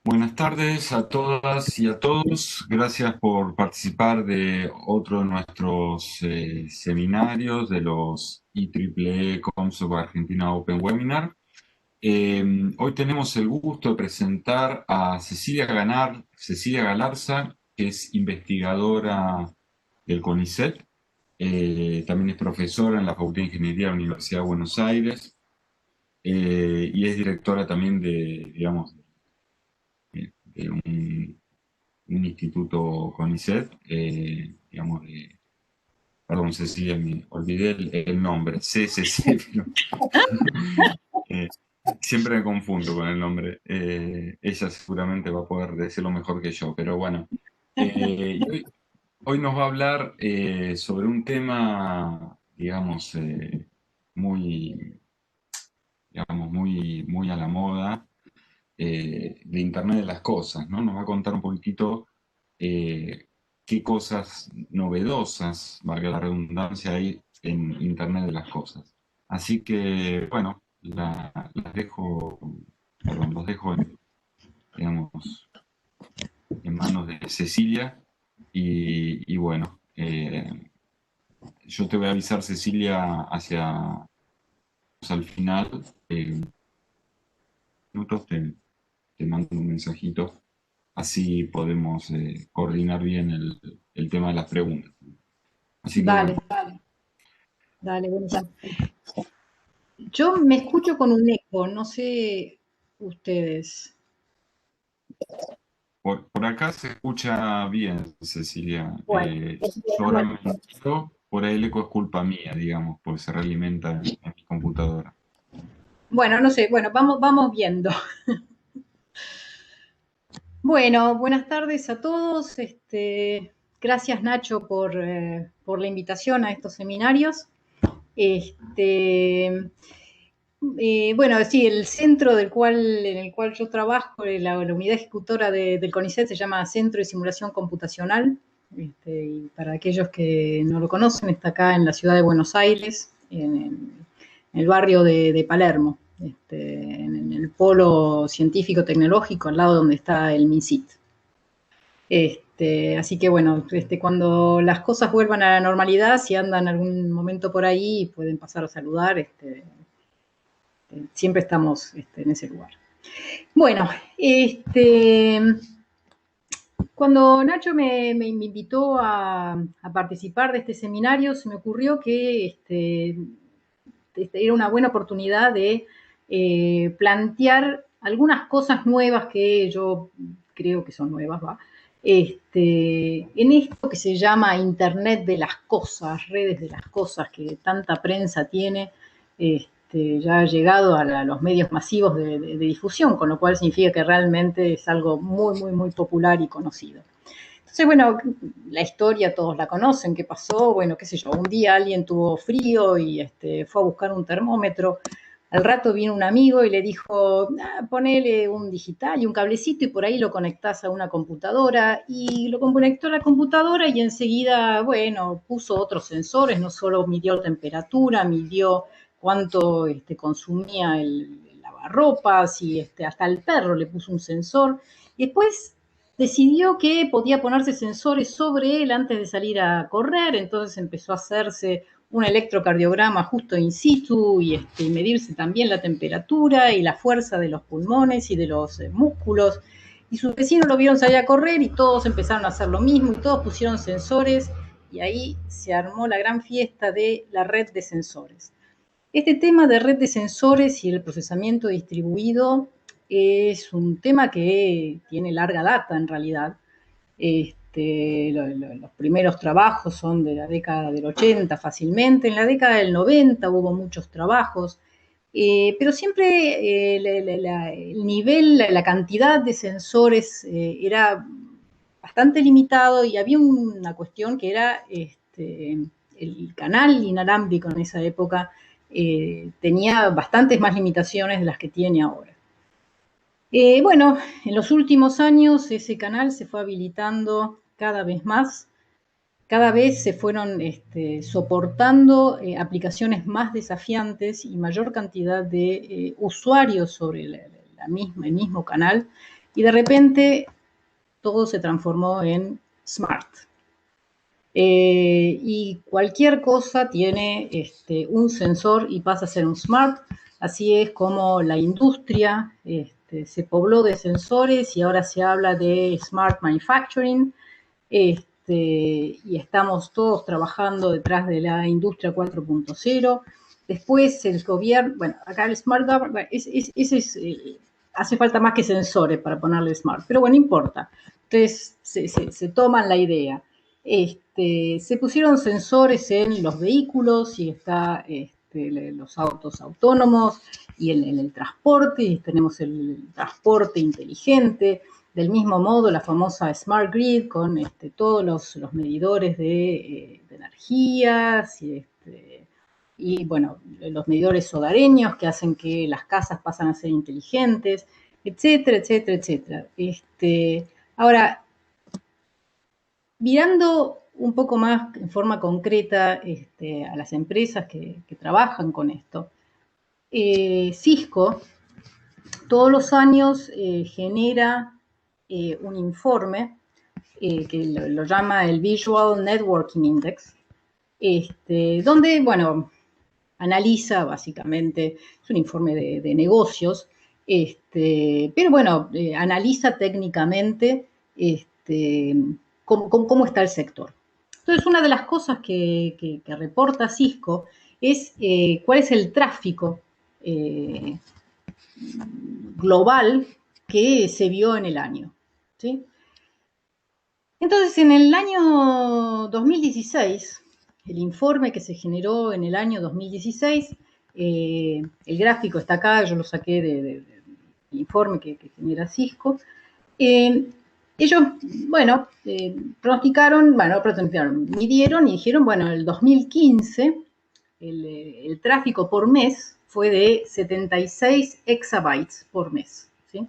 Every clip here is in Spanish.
Buenas tardes a todas y a todos. Gracias por participar de otro de nuestros seminarios de los IEEE Comsop Argentina Open Webinar. Hoy tenemos el gusto de presentar a Cecilia Galarza, que es investigadora del CONICET. También es profesora en la Facultad de Ingeniería de la Universidad de Buenos Aires, y es directora también digamos, de un instituto CONICET, digamos, perdón, Cecilia, me olvidé el nombre, CCC, pero eh, siempre me confundo con el nombre. Ella seguramente va a poder decirlo mejor que yo, pero bueno. Y hoy nos va a hablar sobre un tema, digamos, muy, muy a la moda, de Internet de las cosas, ¿no? Nos va a contar un poquitito eh, qué cosas novedosas, valga la redundancia, hay en Internet de las cosas. Así que, bueno, las dejo, perdón, los dejo digamos, en manos de Cecilia y bueno, yo te voy a avisar, Cecilia, al final, minutos te mando un mensajito. Así podemos coordinar bien el tema de las preguntas. Así que Dale, bueno, dale, buenísimo. Yo me escucho con un eco, no sé ustedes. por acá se escucha bien, Cecilia. Bueno, Yo ahora bueno, me entero, por ahí el eco es culpa mía, digamos, porque se realimenta en mi computadora. bueno, no sé, bueno, vamos viendo. Bueno, buenas tardes a todos. Gracias Nacho por la invitación a estos seminarios. Este, bueno, sí, el centro en el cual yo trabajo, la unidad ejecutora del CONICET se llama Centro de Simulación Computacional. Y para aquellos que no lo conocen, está acá en la ciudad de Buenos Aires, en el barrio de Palermo, en el polo científico-tecnológico, al lado donde está el MINSIT. Así que bueno, cuando las cosas vuelvan a la normalidad, si andan algún momento por ahí, pueden pasar a saludar. Siempre estamos en ese lugar. Bueno, cuando Nacho me invitó a participar de este seminario, se me ocurrió que era una buena oportunidad de plantear algunas cosas nuevas que yo creo que son nuevas, ¿va? En esto que se llama Internet de las cosas, redes de las cosas, que tanta prensa tiene, ya ha llegado a los medios masivos de difusión, con lo cual significa que realmente es algo muy popular y conocido. Entonces, bueno, la historia todos la conocen, qué pasó, bueno, qué sé yo, un día alguien tuvo frío y fue a buscar un termómetro, al rato vino un amigo y le dijo, ponele un digital y un cablecito y por ahí lo conectás a una computadora y lo conectó a la computadora y enseguida, bueno, puso otros sensores, no solo midió temperatura, midió cuánto consumía el lavarropas y hasta el perro le puso un sensor y después decidió que podía ponerse sensores sobre él antes de salir a correr, entonces empezó a hacerse un electrocardiograma justo in situ y medirse también la temperatura y la fuerza de los pulmones y de los músculos. Y sus vecinos lo vieron salir a correr y todos empezaron a hacer lo mismo y todos pusieron sensores y ahí se armó la gran fiesta de la red de sensores. Este tema de red de sensores y el procesamiento distribuido es un tema que tiene larga data en realidad. Los primeros trabajos son de la década del 80 fácilmente, en la década del 90 hubo muchos trabajos, pero siempre el nivel, la cantidad de sensores era bastante limitado y había una cuestión que era el canal inalámbrico en esa época tenía bastantes más limitaciones de las que tiene ahora. Bueno, en los últimos años ese canal se fue habilitando cada vez más, cada vez se fueron soportando aplicaciones más desafiantes y mayor cantidad de usuarios sobre el mismo canal. y de repente todo se transformó en smart. Y cualquier cosa tiene un sensor y pasa a ser un smart. Así es como la industria se pobló de sensores y ahora se habla de smart manufacturing. Y estamos todos trabajando detrás de la industria 4.0. Después el gobierno, bueno, acá el smart government, hace falta más que sensores para ponerle smart, pero bueno, no importa. Entonces se toman la idea. Se pusieron sensores en los vehículos y está los autos autónomos y en el transporte, y tenemos el transporte inteligente. Del mismo modo, la famosa Smart Grid con todos los medidores de energías y, bueno, los medidores hogareños que hacen que las casas pasan a ser inteligentes, etcétera, etcétera, etcétera. Ahora, mirando un poco más en forma concreta a las empresas que trabajan con esto, Cisco todos los años genera un informe que lo llama el Visual Networking Index, donde, bueno, analiza básicamente, es un informe de negocios, pero bueno, analiza técnicamente cómo está el sector. Entonces, una de las cosas que reporta Cisco es cuál es el tráfico global que se vio en el año. ¿Sí? Entonces, en el año 2016, el informe que se generó en el año 2016, el gráfico está acá, yo lo saqué del informe que genera Cisco. Ellos, bueno, pronosticaron, midieron y dijeron, bueno, en el 2015 el tráfico por mes fue de 76 exabytes por mes. ¿Sí?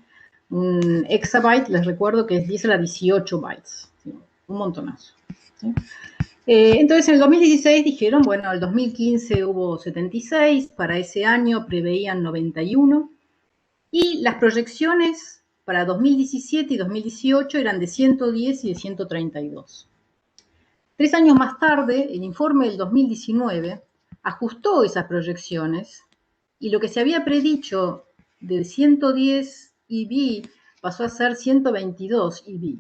Un exabyte, les recuerdo que es 10 a la 18 bytes, ¿sí? Un montonazo. ¿Sí? Entonces, en el 2016 dijeron, bueno, en el 2015 hubo 76, para ese año preveían 91, y las proyecciones para 2017 y 2018 eran de 110 y de 132. 3 años más tarde, el informe del 2019 ajustó esas proyecciones y lo que se había predicho de 110 EB pasó a ser 122 EB.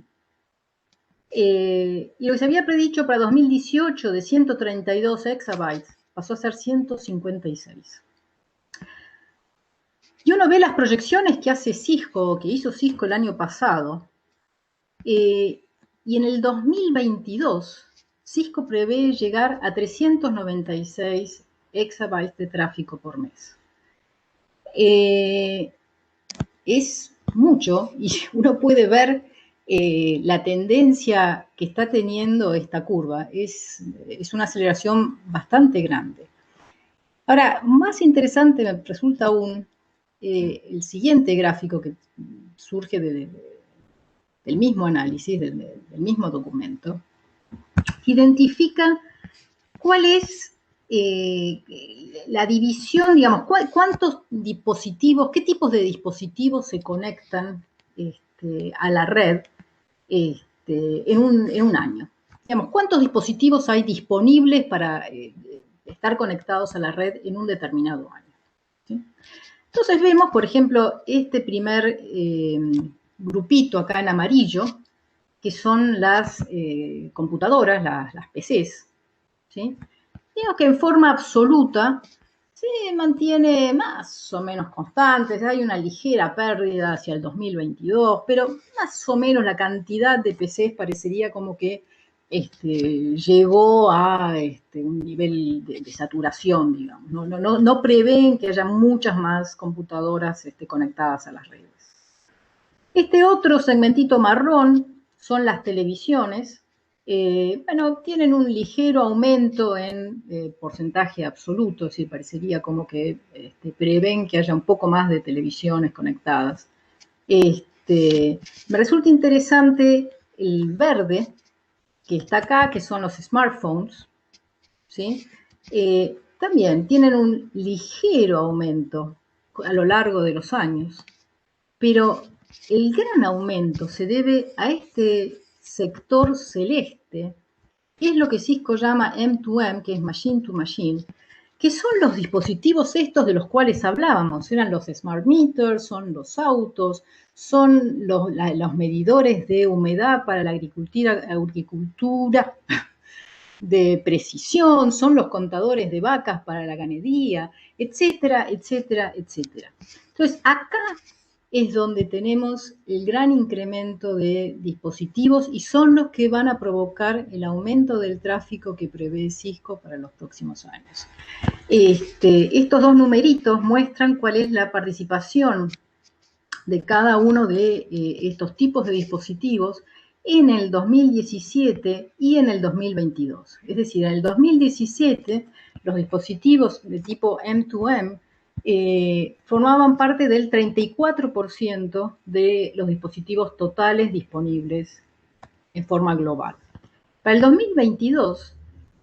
Y lo que se había predicho para 2018 de 132 exabytes pasó a ser 156. Y uno ve las proyecciones que hace Cisco, que hizo Cisco el año pasado, y en el 2022 Cisco prevé llegar a 396 exabytes de tráfico por mes. Es mucho y uno puede ver la tendencia que está teniendo esta curva. Es una aceleración bastante grande. Ahora, más interesante me resulta aún el siguiente gráfico que surge del mismo análisis, del mismo documento. Identifica cuál es la división, digamos, cuántos dispositivos, qué tipos de dispositivos se conectan a la red en un año. Digamos, cuántos dispositivos hay disponibles para estar conectados a la red en un determinado año. ¿Sí? Entonces vemos, por ejemplo, este primer grupito acá en amarillo, que son las computadoras, las PCs, ¿sí? Digamos que en forma absoluta se mantiene más o menos constante, hay una ligera pérdida hacia el 2022, pero más o menos la cantidad de PCs parecería como que llegó a un nivel de saturación, digamos. No prevén que haya muchas más computadoras conectadas a las redes. Este otro segmentito marrón son las televisiones. Bueno, tienen un ligero aumento en porcentaje absoluto, sí, parecería como que prevén que haya un poco más de televisiones conectadas. Me resulta interesante el verde que está acá, que son los smartphones, ¿sí? También tienen un ligero aumento a lo largo de los años, pero el gran aumento se debe a este sector celeste, que es lo que Cisco llama M2M, que es Machine to Machine, que son los dispositivos estos de los cuales hablábamos, eran los smart meters, son los autos, son los medidores de humedad para la agricultura de precisión, son los contadores de vacas para la ganadería, etcétera, etcétera, etcétera. Entonces, acá es donde tenemos el gran incremento de dispositivos y son los que van a provocar el aumento del tráfico que prevé Cisco para los próximos años. Estos dos numeritos muestran cuál es la participación de cada uno de estos tipos de dispositivos en el 2017 y en el 2022. Es decir, en el 2017 los dispositivos de tipo M2M formaban parte del 34% de los dispositivos totales disponibles en forma global. Para el 2022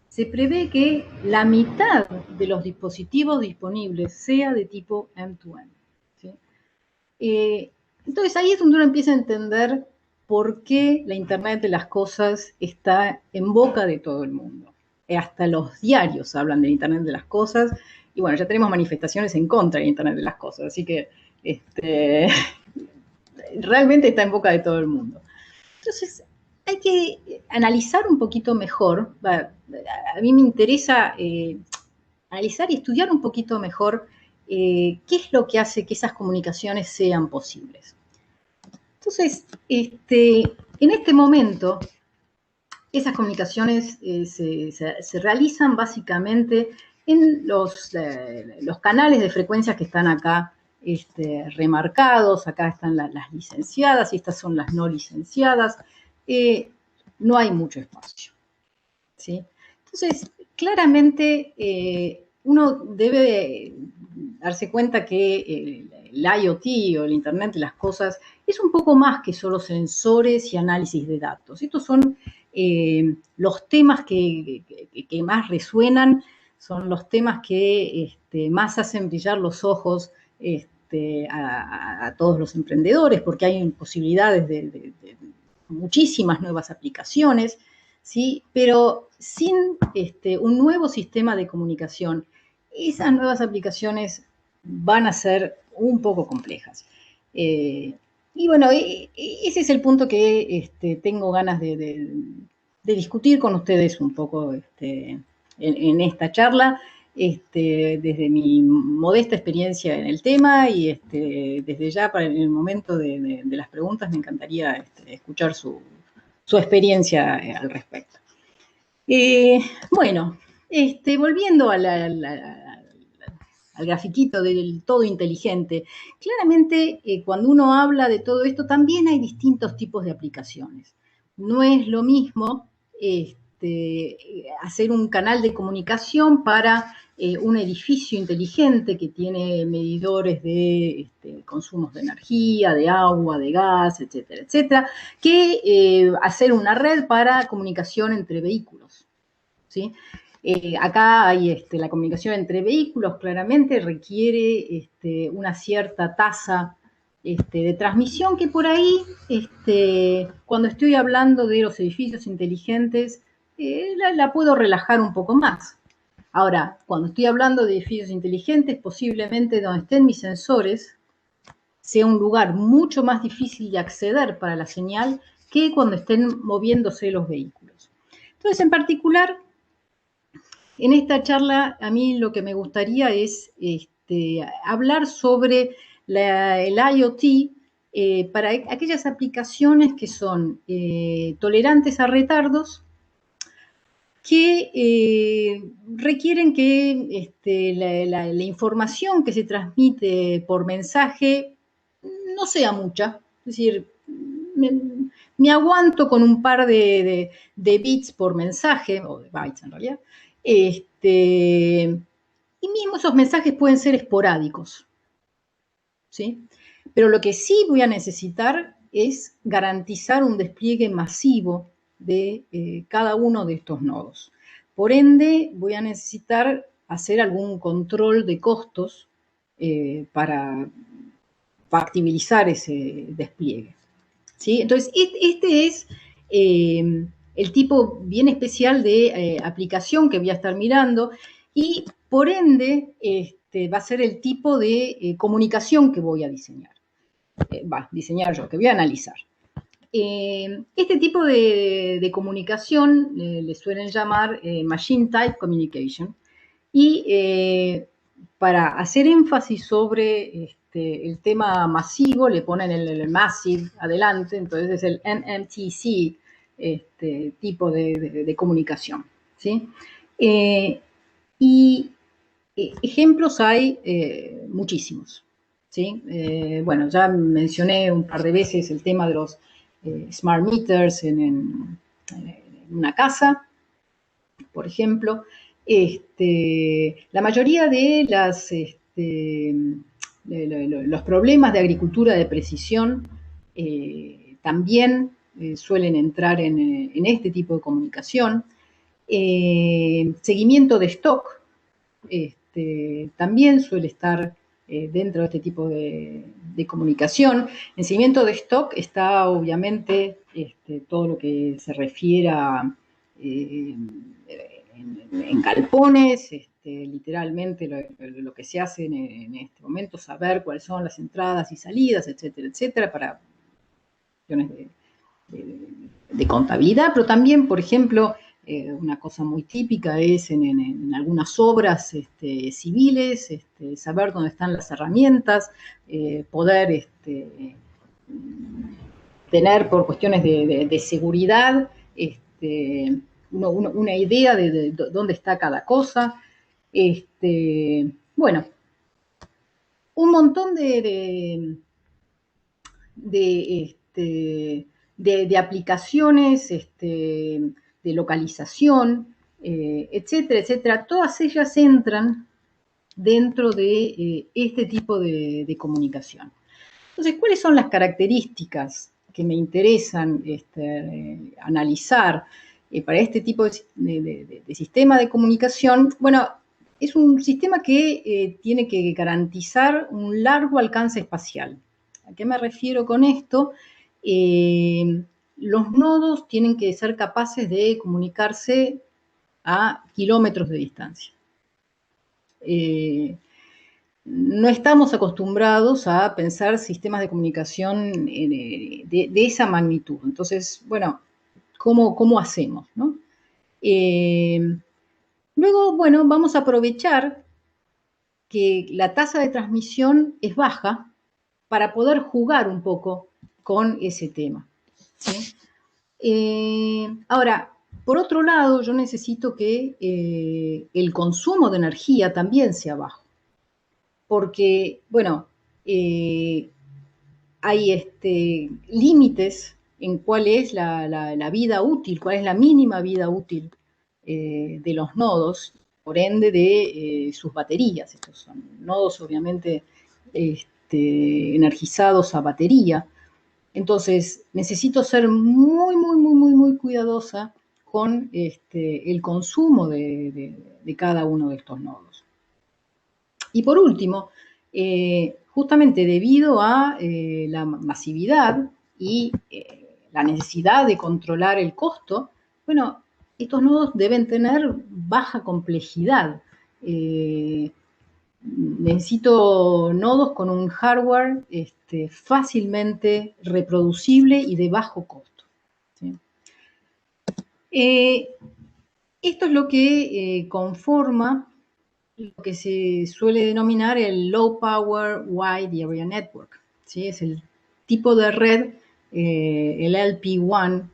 se prevé que la mitad de los dispositivos disponibles sea de tipo M2M. ¿Sí? Entonces ahí es donde uno empieza a entender por qué la Internet de las cosas está en boca de todo el mundo. Hasta los diarios hablan del Internet de las cosas y bueno, ya tenemos manifestaciones en contra del Internet de las cosas, así que realmente está en boca de todo el mundo. Entonces hay que analizar un poquito mejor, a mí me interesa analizar y estudiar un poquito mejor qué es lo que hace que esas comunicaciones sean posibles. Entonces, en este momento, esas comunicaciones se realizan básicamente en los canales de frecuencias que están acá remarcados, acá están las licenciadas y estas son las no licenciadas. No hay mucho espacio, ¿sí? Entonces, claramente uno debe darse cuenta que el IoT o el Internet de las cosas es un poco más que solo sensores y análisis de datos. Estos son los temas que más resuenan, son los temas que más hacen brillar los ojos a todos los emprendedores, porque hay posibilidades de muchísimas nuevas aplicaciones, ¿sí? Pero sin un nuevo sistema de comunicación, esas nuevas aplicaciones van a ser un poco complejas. Y bueno, ese es el punto que tengo ganas de discutir con ustedes un poco en esta charla, desde mi modesta experiencia en el tema y desde ya para el momento de las preguntas me encantaría escuchar su experiencia al respecto. Bueno, volviendo al grafiquito del todo inteligente, claramente cuando uno habla de todo esto también hay distintos tipos de aplicaciones. No es lo mismo hacer un canal de comunicación para un edificio inteligente que tiene medidores de consumos de energía, de agua, de gas, etcétera, etcétera, que hacer una red para comunicación entre vehículos, ¿sí? Acá hay la comunicación entre vehículos, claramente requiere una cierta tasa de transmisión que por ahí, cuando estoy hablando de los edificios inteligentes, la puedo relajar un poco más. Ahora, cuando estoy hablando de edificios inteligentes, posiblemente donde estén mis sensores sea un lugar mucho más difícil de acceder para la señal que cuando estén moviéndose los vehículos. Entonces, en particular, en esta charla a mí lo que me gustaría es hablar sobre el IoT para aquellas aplicaciones que son tolerantes a retardos, que requieren que la información que se transmite por mensaje no sea mucha. Es decir, me aguanto con un par de bits por mensaje, o de bytes en realidad, y mismo esos mensajes pueden ser esporádicos, ¿sí? Pero lo que sí voy a necesitar es garantizar un despliegue masivo de cada uno de estos nodos. Por ende, voy a necesitar hacer algún control de costos para factibilizar ese despliegue. ¿Sí? Entonces, este es el tipo bien especial de aplicación que voy a estar mirando y, por ende, va a ser el tipo de comunicación que voy a diseñar. Diseñar yo, que voy a analizar. Este tipo de comunicación le suelen llamar Machine Type Communication y para hacer énfasis sobre el tema masivo le ponen el massive adelante, entonces es el MMTC tipo de comunicación. ¿Sí? Y ejemplos hay muchísimos. ¿Sí? Bueno, ya mencioné un par de veces el tema de los smart meters en una casa, por ejemplo. La mayoría de los problemas de agricultura de precisión también suelen entrar en este tipo de comunicación. Seguimiento de stock también suele estar dentro de este tipo de comunicación. En seguimiento de stock está obviamente todo lo que se refiere a en galpones, literalmente lo que se hace en este momento, saber cuáles son las entradas y salidas, etcétera, para cuestiones de contabilidad, pero también, por ejemplo, una cosa muy típica es en algunas obras civiles, saber dónde están las herramientas, poder tener por cuestiones de seguridad una idea de dónde está cada cosa. Bueno, un montón de aplicaciones, de localización, etcétera. Todas ellas entran dentro de este tipo de comunicación. Entonces, ¿cuáles son las características que me interesan analizar para este tipo de sistema de comunicación? Bueno, es un sistema que tiene que garantizar un largo alcance espacial. ¿A qué me refiero con esto? Los nodos tienen que ser capaces de comunicarse a kilómetros de distancia. No estamos acostumbrados a pensar sistemas de comunicación de esa magnitud. Entonces, bueno, ¿cómo hacemos? ¿No? Luego, bueno, vamos a aprovechar que la tasa de transmisión es baja para poder jugar un poco con ese tema. ¿Sí? Ahora, por otro lado, yo necesito que el consumo de energía también sea bajo. Porque, bueno, hay límites en cuál es la vida útil, cuál es la mínima vida útil de los nodos, por ende de sus baterías. Estos son nodos obviamente energizados a batería. Entonces, necesito ser muy cuidadosa con el consumo de cada uno de estos nodos. Y por último, justamente debido a la masividad y la necesidad de controlar el costo, bueno, estos nodos deben tener baja complejidad. Necesito nodos con un hardware fácilmente reproducible y de bajo costo. ¿Sí? Esto es lo que conforma lo que se suele denominar el Low Power Wide Area Network. ¿Sí? Es el tipo de red, el LP1,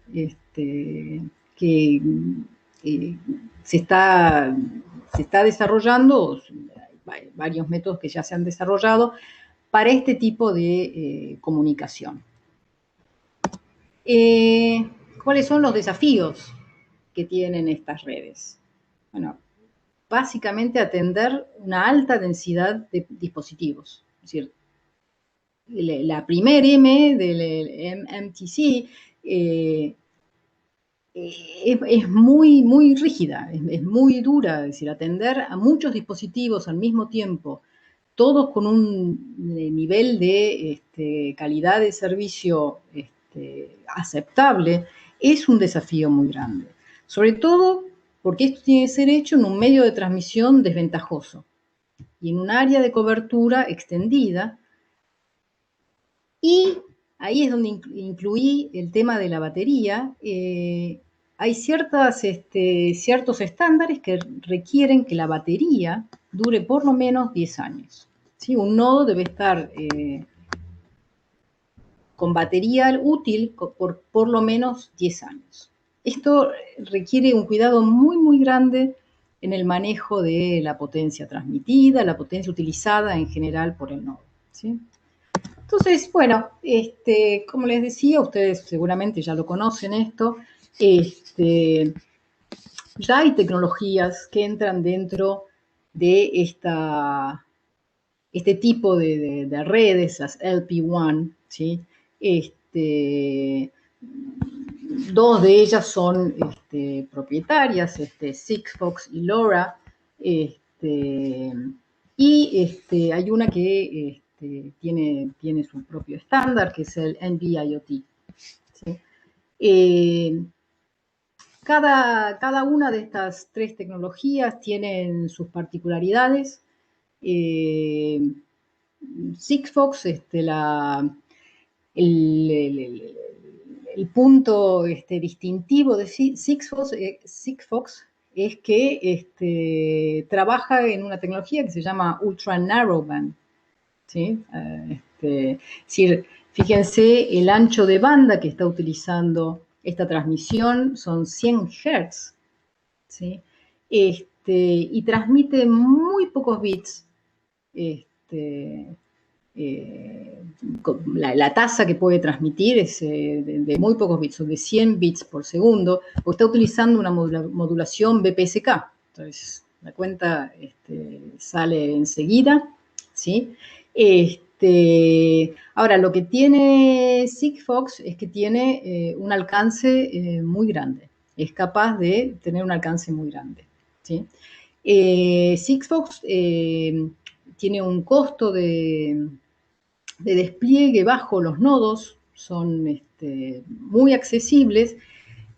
que se está desarrollando, hay varios métodos que ya se han desarrollado para este tipo de comunicación. ¿Cuáles son los desafíos que tienen estas redes? Bueno, básicamente atender una alta densidad de dispositivos. Es decir, la primer M del MMTC es muy rígida, es muy dura, es decir, atender a muchos dispositivos al mismo tiempo todos con un nivel de calidad de servicio aceptable, es un desafío muy grande. Sobre todo porque esto tiene que ser hecho en un medio de transmisión desventajoso y en un área de cobertura extendida. Y ahí es donde incluí el tema de la batería. Hay ciertos estándares que requieren que la batería dure por lo menos 10 años. ¿Sí? Un nodo debe estar con batería útil por lo menos 10 años. Esto requiere un cuidado muy, muy grande en el manejo de la potencia transmitida, la potencia utilizada en general por el nodo. ¿Sí? Entonces, bueno, como les decía, ustedes seguramente ya lo conocen esto, ya hay tecnologías que entran dentro de este tipo de redes, las LP1, ¿sí? Dos de ellas son propietarias, Sigfox y LoRa, y hay una que tiene su propio estándar, que es el NB-IoT. ¿Sí? Cada una de estas tres tecnologías tienen sus particularidades. Sigfox, el punto distintivo de Sigfox es que trabaja en una tecnología que se llama Ultra Narrowband. ¿Sí? Es decir, fíjense el ancho de banda que está utilizando esta transmisión, son 100 Hz. ¿Sí? Y transmite muy pocos bits. La tasa que puede transmitir es de muy pocos bits, son de 100 bits por segundo, o está utilizando una modulación BPSK. Entonces, la cuenta sale enseguida, ¿sí? Ahora, lo que tiene Sigfox es que tiene un alcance muy grande. Es capaz de tener un alcance muy grande, ¿sí? Sigfox tiene un costo de despliegue bajo, los nodos son muy accesibles.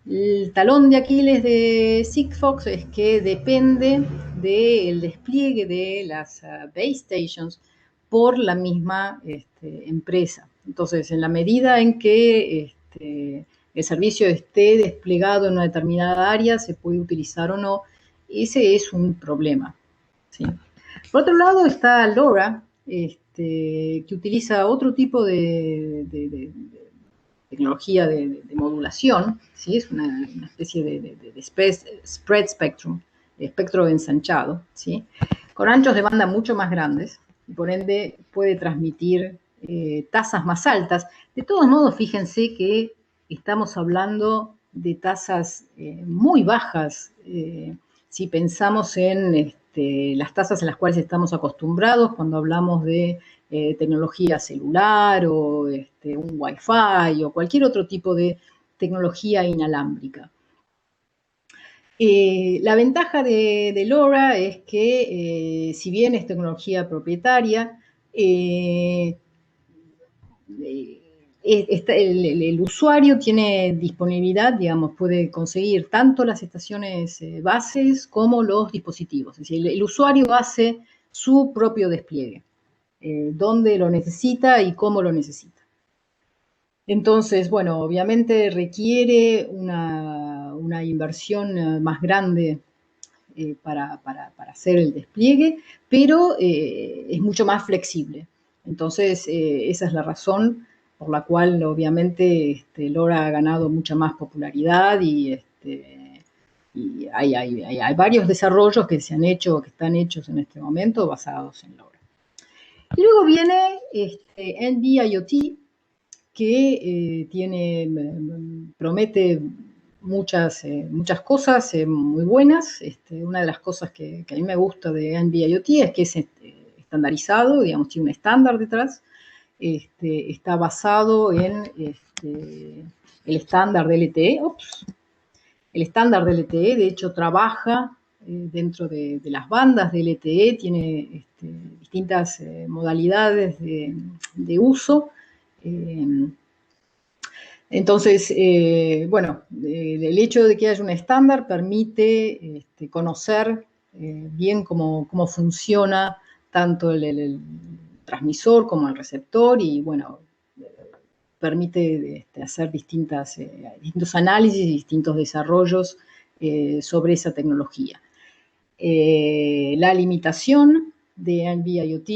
El talón de Aquiles de Sigfox es que depende del despliegue de las base stations por la misma empresa. Entonces, en la medida en que el servicio esté desplegado en una determinada área, se puede utilizar o no, ese es un problema. ¿Sí? Por otro lado está LoRa, que utiliza otro tipo de tecnología de modulación, ¿sí? Es una especie de spread spectrum, de espectro ensanchado, ¿sí? Con anchos de banda mucho más grandes, y por ende puede transmitir tasas más altas. De todos modos, fíjense que estamos hablando de tasas muy bajas, si pensamos en las tasas en las cuales estamos acostumbrados cuando hablamos de tecnología celular o un Wi-Fi o cualquier otro tipo de tecnología inalámbrica. La ventaja de LoRa es que, si bien es tecnología propietaria, el usuario tiene disponibilidad, digamos, puede conseguir tanto las estaciones bases como los dispositivos. Es decir, el usuario hace su propio despliegue, dónde lo necesita y cómo lo necesita. Entonces, bueno, obviamente requiere una inversión más grande para hacer el despliegue, pero es mucho más flexible. Entonces, esa es la razón por la cual obviamente LoRa ha ganado mucha más popularidad y hay varios desarrollos que se han hecho, que están hechos en este momento basados en LoRa. Y luego viene NB-IoT, que promete muchas cosas muy buenas. Una de las cosas que a mí me gusta de NB-IoT es que es estandarizado, digamos, tiene un estándar detrás. Está basado en el estándar de LTE. El estándar de LTE, de hecho, trabaja dentro de las bandas de LTE, tiene distintas modalidades de uso. Entonces, bueno, el hecho de que haya un estándar permite conocer bien cómo funciona tanto el transmisor como el receptor y, bueno, permite hacer distintos análisis y distintos desarrollos sobre esa tecnología. La limitación de NB-IoT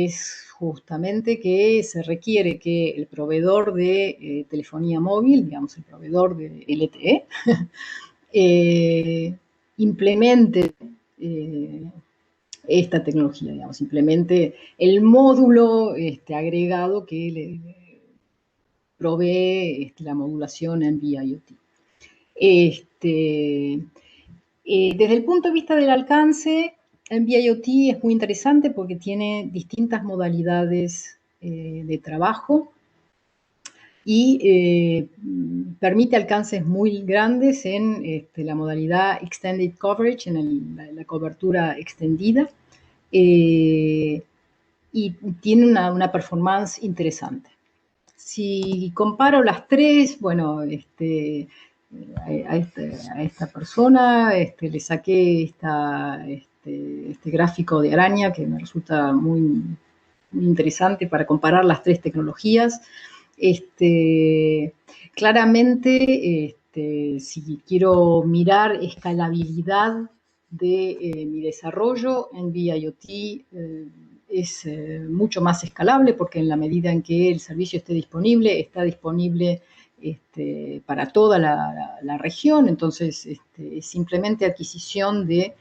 es justamente que se requiere que el proveedor de telefonía móvil, digamos el proveedor de LTE, implemente esta tecnología, digamos, implemente el módulo agregado que le provee la modulación NB-IoT. Desde el punto de vista del alcance, NB-IoT es muy interesante porque tiene distintas modalidades de trabajo y permite alcances muy grandes en la modalidad Extended Coverage, en la cobertura extendida, y tiene una performance interesante. Si comparo las tres, bueno, a esta persona le saqué este gráfico de araña que me resulta muy interesante para comparar las tres tecnologías. Claramente, si quiero mirar escalabilidad de mi desarrollo, NB-IoT es mucho más escalable porque en la medida en que el servicio esté disponible, está disponible para toda la región, entonces es simplemente adquisición de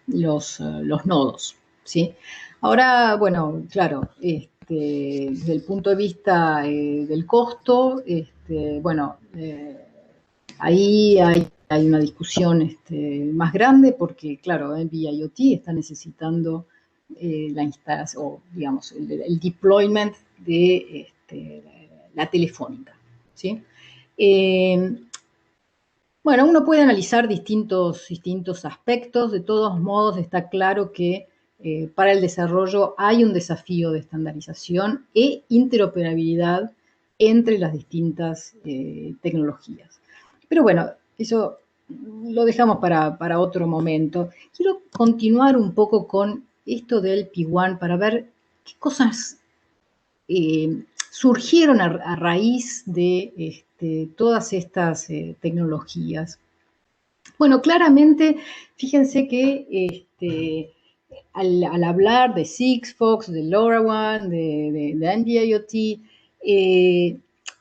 los nodos, ¿sí? Ahora, bueno, claro, desde el punto de vista del costo, bueno, ahí hay una discusión más grande porque, claro, NB-IoT está necesitando la instalación, o digamos, el deployment de la telefónica, ¿sí? Bueno, uno puede analizar distintos aspectos, de todos modos está claro que para el desarrollo hay un desafío de estandarización e interoperabilidad entre las distintas tecnologías. Pero bueno, eso lo dejamos para otro momento. Quiero continuar un poco con esto del P1 para ver qué cosas surgieron a raíz de todas estas tecnologías. Bueno, claramente, fíjense que al hablar de Sigfox, de LoRaWAN, de NB-IoT,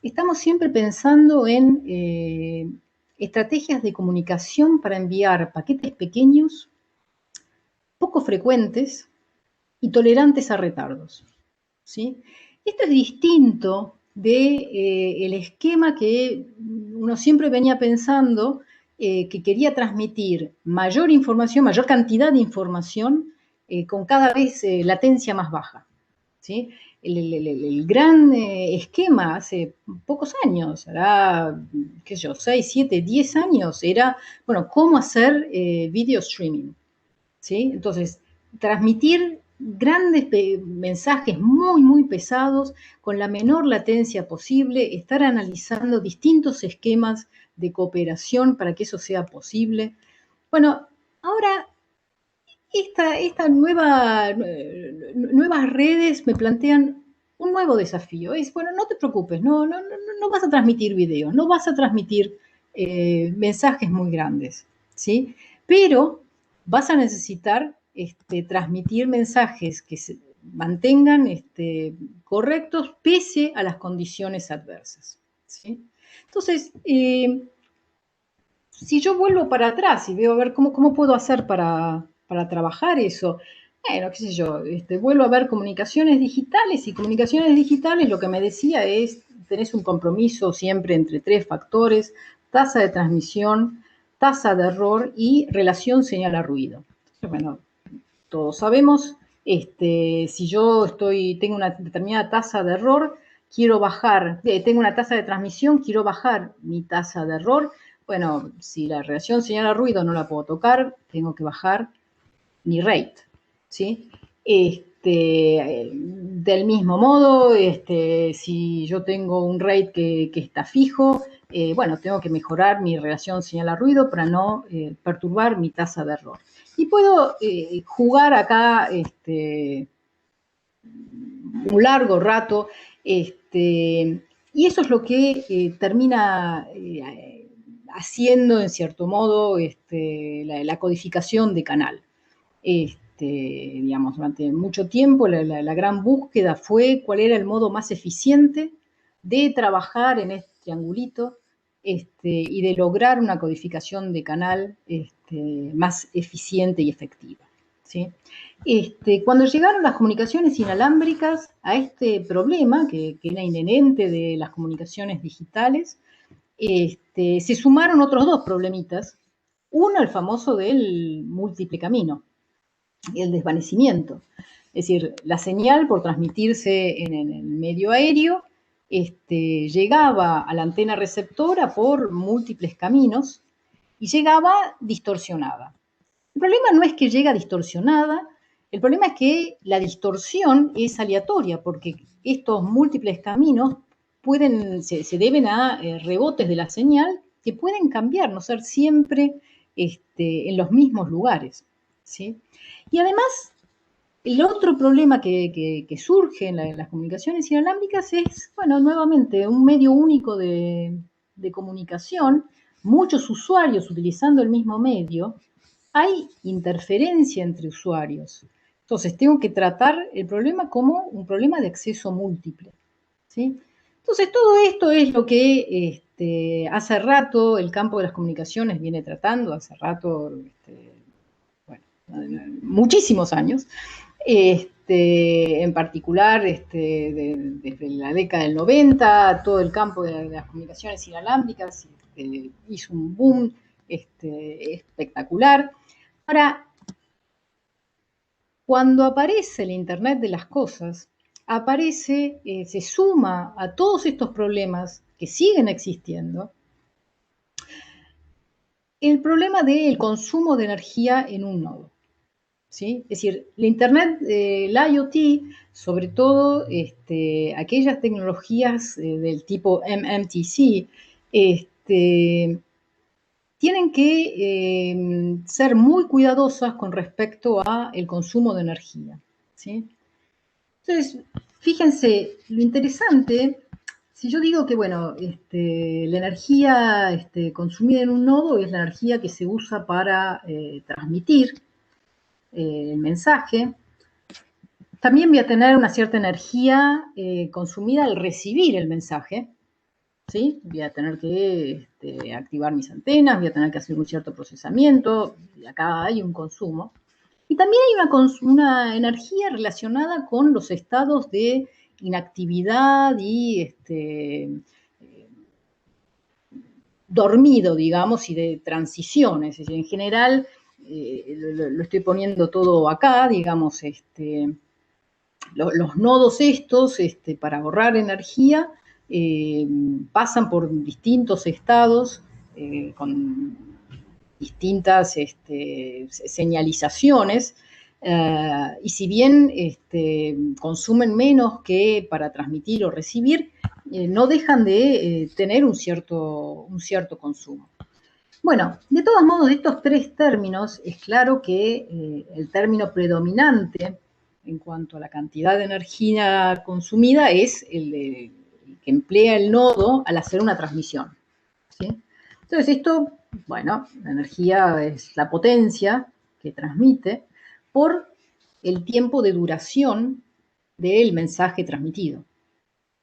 estamos siempre pensando en estrategias de comunicación para enviar paquetes pequeños, poco frecuentes y tolerantes a retardos, ¿sí? Esto es distinto del esquema que uno siempre venía pensando que quería transmitir mayor información, mayor cantidad de información con cada vez latencia más baja, ¿sí? El gran esquema hace pocos años, hará, qué sé yo, 6, 7, 10 años, era, bueno, cómo hacer video streaming, ¿sí? Entonces, transmitir grandes mensajes muy pesados con la menor latencia posible, estar analizando distintos esquemas de cooperación para que eso sea posible. Bueno, ahora nuevas redes me plantean un nuevo desafío. Es, bueno, no te preocupes, no vas a transmitir videos, no vas a transmitir mensajes muy grandes, ¿sí? Pero vas a necesitar transmitir mensajes que se mantengan correctos pese a las condiciones adversas, ¿sí? Entonces, si yo vuelvo para atrás y veo a ver cómo puedo hacer para trabajar eso, bueno, qué sé yo, vuelvo a ver comunicaciones digitales, y comunicaciones digitales lo que me decía es, tenés un compromiso siempre entre tres factores: tasa de transmisión, tasa de error y relación señal a ruido. Entonces, bueno, todos sabemos, si yo tengo una determinada tasa de error, quiero bajar, tengo una tasa de transmisión, quiero bajar mi tasa de error, bueno, si la relación señala ruido no la puedo tocar, tengo que bajar mi rate, ¿sí? Del mismo modo, si yo tengo un rate que está fijo, bueno, tengo que mejorar mi relación señal-ruido para no perturbar mi tasa de error. Y puedo jugar acá un largo rato, y eso es lo que termina haciendo, en cierto modo, la codificación de canal. Digamos, durante mucho tiempo la gran búsqueda fue cuál era el modo más eficiente de trabajar en este triangulito y de lograr una codificación de canal más eficiente y efectiva, ¿sí? Cuando llegaron las comunicaciones inalámbricas a este problema, que era inherente de las comunicaciones digitales, se sumaron otros dos problemitas. Uno, el famoso del múltiple camino, el desvanecimiento. Es decir, la señal por transmitirse en el medio aéreo llegaba a la antena receptora por múltiples caminos y llegaba distorsionada. El problema no es que llega distorsionada, el problema es que la distorsión es aleatoria, porque estos múltiples caminos se deben a rebotes de la señal que pueden cambiar, no ser siempre en los mismos lugares, ¿sí? Y además, el otro problema que surge en las comunicaciones inalámbricas es, bueno, nuevamente, un medio único de comunicación, muchos usuarios utilizando el mismo medio, hay interferencia entre usuarios. Entonces, tengo que tratar el problema como un problema de acceso múltiple, ¿sí? Entonces, todo esto es lo que hace rato el campo de las comunicaciones viene tratando, hace rato, bueno, muchísimos años, en particular desde la década del 90, todo el campo de las comunicaciones inalámbricas hizo un boom espectacular. Ahora, cuando aparece el Internet de las cosas, aparece, se suma a todos estos problemas que siguen existiendo, el problema del consumo de energía en un nodo, ¿sí? Es decir, el Internet, el IoT, sobre todo aquellas tecnologías del tipo MMTC, tienen que ser muy cuidadosas con respecto a el consumo de energía, ¿sí? Entonces, fíjense, lo interesante, si yo digo que, bueno, la energía consumida en un nodo es la energía que se usa para transmitir el mensaje, también voy a tener una cierta energía consumida al recibir el mensaje, ¿sí? Voy a tener que activar mis antenas, voy a tener que hacer un cierto procesamiento, y acá hay un consumo. Y también hay una energía relacionada con los estados de inactividad y dormido, digamos, y de transiciones. Es decir, en general, lo estoy poniendo todo acá, digamos, los nodos estos, para ahorrar energía, pasan por distintos estados con distintas señalizaciones, y si bien consumen menos que para transmitir o recibir, no dejan de tener un cierto consumo. Bueno, de todos modos, de estos tres términos, es claro que el término predominante en cuanto a la cantidad de energía consumida es el que emplea el nodo al hacer una transmisión, ¿sí? Entonces esto, bueno, la energía es la potencia que transmite por el tiempo de duración del mensaje transmitido,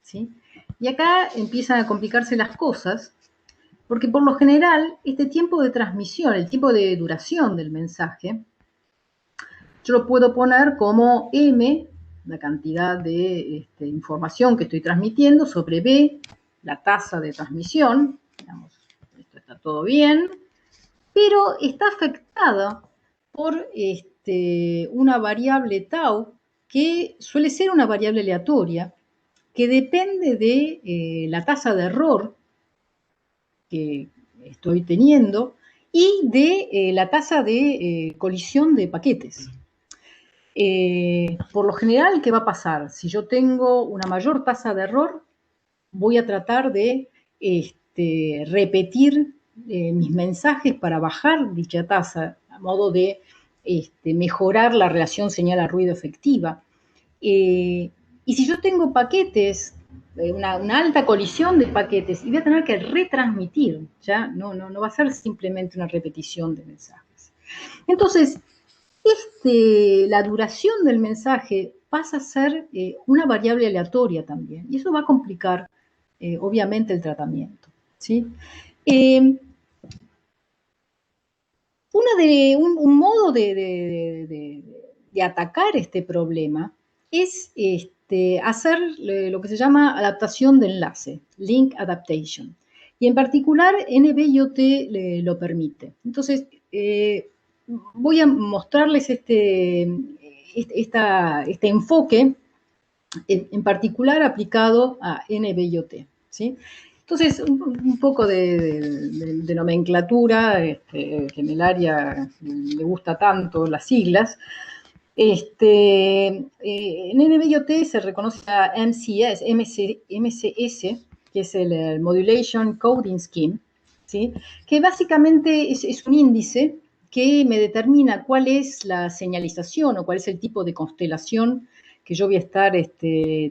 ¿sí? Y acá empiezan a complicarse las cosas, porque por lo general este tiempo de transmisión, el tiempo de duración del mensaje, yo lo puedo poner como m, la cantidad de información que estoy transmitiendo, sobre b, la tasa de transmisión. Digamos, esto está todo bien, pero está afectada por una variable tau que suele ser una variable aleatoria que depende de la tasa de error que estoy teniendo y de la tasa de colisión de paquetes. Por lo general, ¿qué va a pasar? Si yo tengo una mayor tasa de error, voy a tratar de repetir mis mensajes para bajar dicha tasa, a modo de mejorar la relación señal-ruido efectiva. Y si yo tengo paquetes, una alta colisión de paquetes, y voy a tener que retransmitir, ya no va a ser simplemente una repetición de mensajes. Entonces, la duración del mensaje pasa a ser una variable aleatoria también, y eso va a complicar, obviamente, el tratamiento, ¿sí? Un modo de atacar este problema es hacer lo que se llama adaptación de enlace, link adaptation. Y en particular NB-IoT lo permite. Entonces, voy a mostrarles este enfoque en particular aplicado a NB-IoT, ¿sí? Entonces, un poco de nomenclatura, que en el área le gusta tanto las siglas. En NB-IoT se reconoce a MCS, que es el Modulation Coding Scheme, ¿sí? Que básicamente es un índice que me determina cuál es la señalización o cuál es el tipo de constelación que yo voy a estar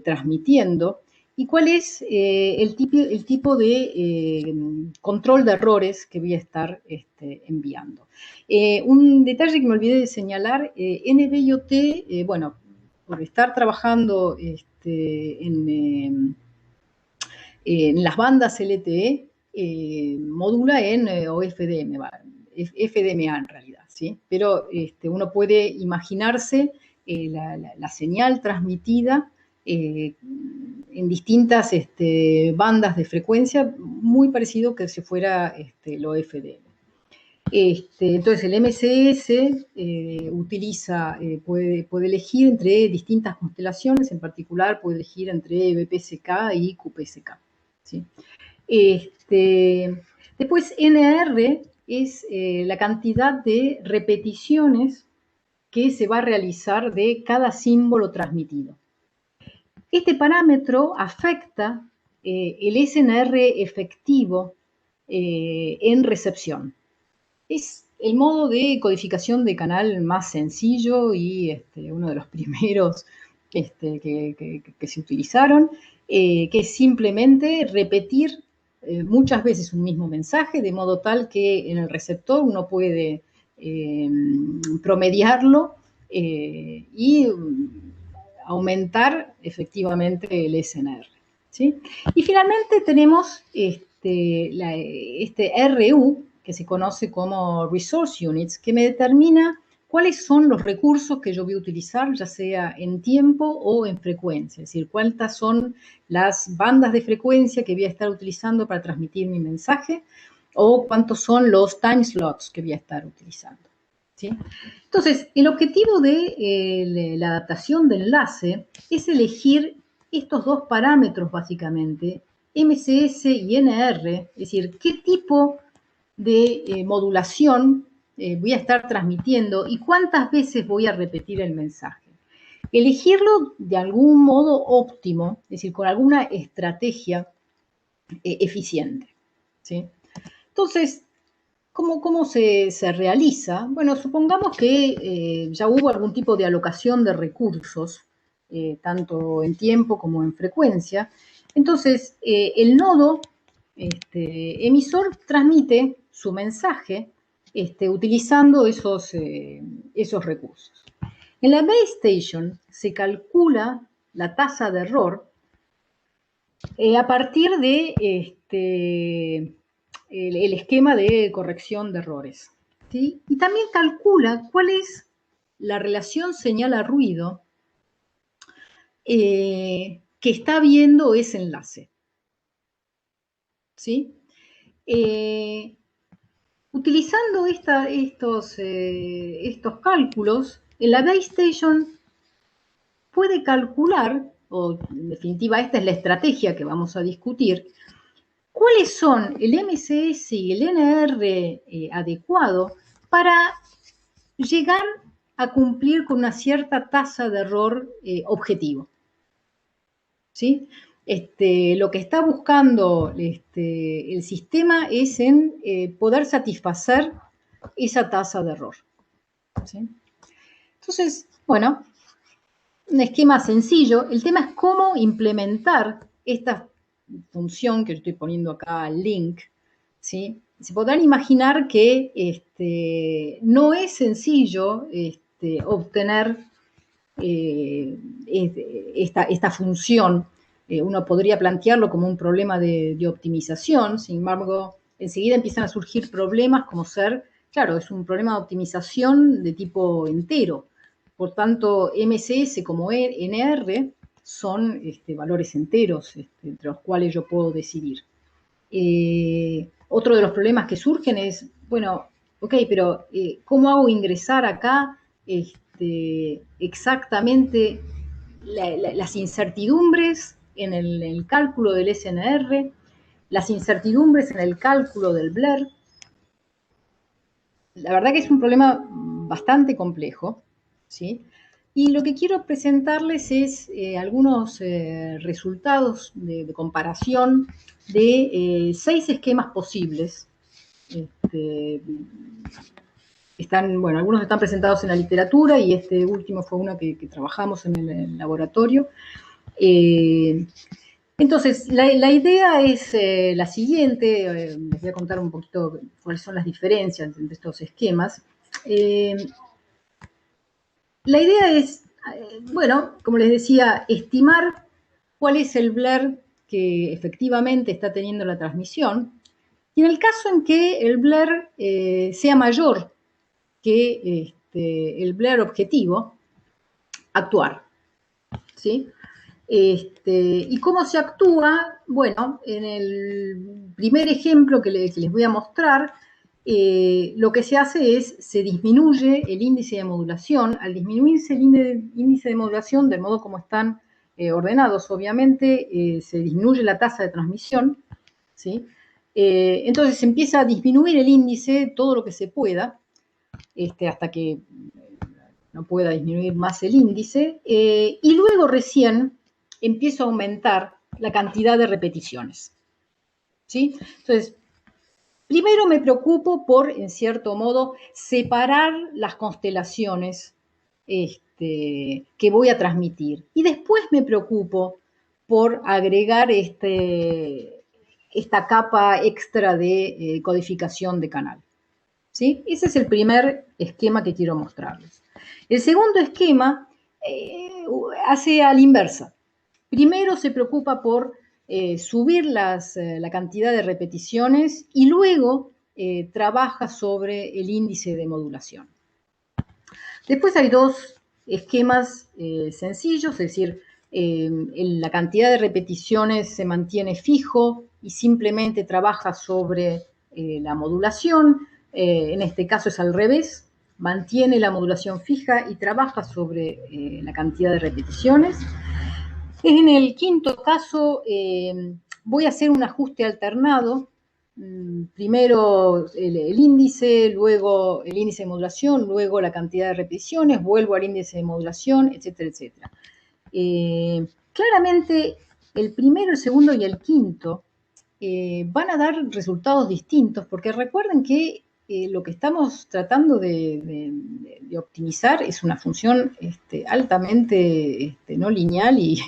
transmitiendo y cuál es el tipo de control de errores que voy a estar enviando. Un detalle que me olvidé de señalar, NB-IoT, bueno, por estar trabajando en las bandas LTE, modula en FDMA en realidad, ¿sí? Pero uno puede imaginarse la señal transmitida en distintas bandas de frecuencia, muy parecido que si fuera lo FDM. Entonces el MCS puede elegir entre distintas constelaciones, en particular puede elegir entre BPSK y QPSK, ¿sí? Después NR es la cantidad de repeticiones que se va a realizar de cada símbolo transmitido. Este parámetro afecta el SNR efectivo en recepción. Es el modo de codificación de canal más sencillo y uno de los primeros que se utilizaron, que es simplemente repetir muchas veces un mismo mensaje, de modo tal que en el receptor uno puede promediarlo y aumentar efectivamente el SNR, ¿sí? Y finalmente tenemos este RU, que se conoce como Resource Units, que me determina cuáles son los recursos que yo voy a utilizar, ya sea en tiempo o en frecuencia, es decir, cuántas son las bandas de frecuencia que voy a estar utilizando para transmitir mi mensaje, o cuántos son los time slots que voy a estar utilizando, ¿sí? Entonces, el objetivo de la adaptación de enlace es elegir estos dos parámetros, básicamente, MCS y NR, es decir, qué tipo de modulación voy a estar transmitiendo y cuántas veces voy a repetir el mensaje. Elegirlo de algún modo óptimo, es decir, con alguna estrategia eficiente, ¿sí? Entonces, ¿cómo se realiza? Bueno, supongamos que ya hubo algún tipo de alocación de recursos, tanto en tiempo como en frecuencia. Entonces, el nodo emisor transmite su mensaje utilizando esos recursos. En la base station se calcula la tasa de error a partir de el esquema de corrección de errores, ¿sí? Y también calcula cuál es la relación señal a ruido que está viendo ese enlace, ¿sí? Utilizando estos cálculos, la base station puede calcular, o en definitiva esta es la estrategia que vamos a discutir, ¿cuáles son el MCS y el NR adecuado para llegar a cumplir con una cierta tasa de error objetivo? ¿Sí? Lo que está buscando el sistema es en poder satisfacer esa tasa de error. ¿Sí? Entonces, bueno, un esquema sencillo. El tema es cómo implementar esta función que yo estoy poniendo acá, link, ¿sí? Se podrán imaginar que no es sencillo obtener esta función. Uno podría plantearlo como un problema de optimización, sin embargo, enseguida empiezan a surgir problemas como ser, claro, es un problema de optimización de tipo entero. Por tanto, MCS como NR son valores enteros entre los cuales yo puedo decidir. Otro de los problemas que surgen es, bueno, ok, pero ¿cómo hago ingresar acá exactamente las incertidumbres en el cálculo del SNR, las incertidumbres en el cálculo del BLER? La verdad que es un problema bastante complejo, ¿sí? Y lo que quiero presentarles es algunos resultados de comparación de 6 esquemas posibles. Algunos están presentados en la literatura y este último fue uno que trabajamos en el laboratorio. Entonces, la idea es la siguiente, les voy a contar un poquito cuáles son las diferencias entre estos esquemas. La idea es, bueno, como les decía, estimar cuál es el BLER que efectivamente está teniendo la transmisión, y en el caso en que el BLER sea mayor que el BLER objetivo, actuar, ¿sí? ¿Y cómo se actúa? Bueno, en el primer ejemplo que les voy a mostrar, lo que se hace es, se disminuye el índice de modulación. Al disminuirse el índice de modulación, del modo como están ordenados, obviamente, se disminuye la tasa de transmisión, ¿sí? Entonces se empieza a disminuir el índice todo lo que se pueda, hasta que no pueda disminuir más el índice, y luego recién empiezo a aumentar la cantidad de repeticiones, ¿sí? Entonces, primero me preocupo por, en cierto modo, separar las constelaciones que voy a transmitir. Y después me preocupo por agregar esta capa extra de codificación de canal, ¿sí? Ese es el primer esquema que quiero mostrarles. El segundo esquema hace a la inversa. Primero se preocupa por subir la cantidad de repeticiones y luego trabaja sobre el índice de modulación. Después hay dos esquemas sencillos, es decir, la cantidad de repeticiones se mantiene fijo y simplemente trabaja sobre la modulación. En este caso es al revés, mantiene la modulación fija y trabaja sobre la cantidad de repeticiones. En el quinto caso voy a hacer un ajuste alternado. Primero el índice, luego el índice de modulación, luego la cantidad de repeticiones, vuelvo al índice de modulación, etcétera, etcétera. Claramente el primero, el segundo y el quinto van a dar resultados distintos, porque recuerden que lo que estamos tratando de optimizar es una función altamente no lineal y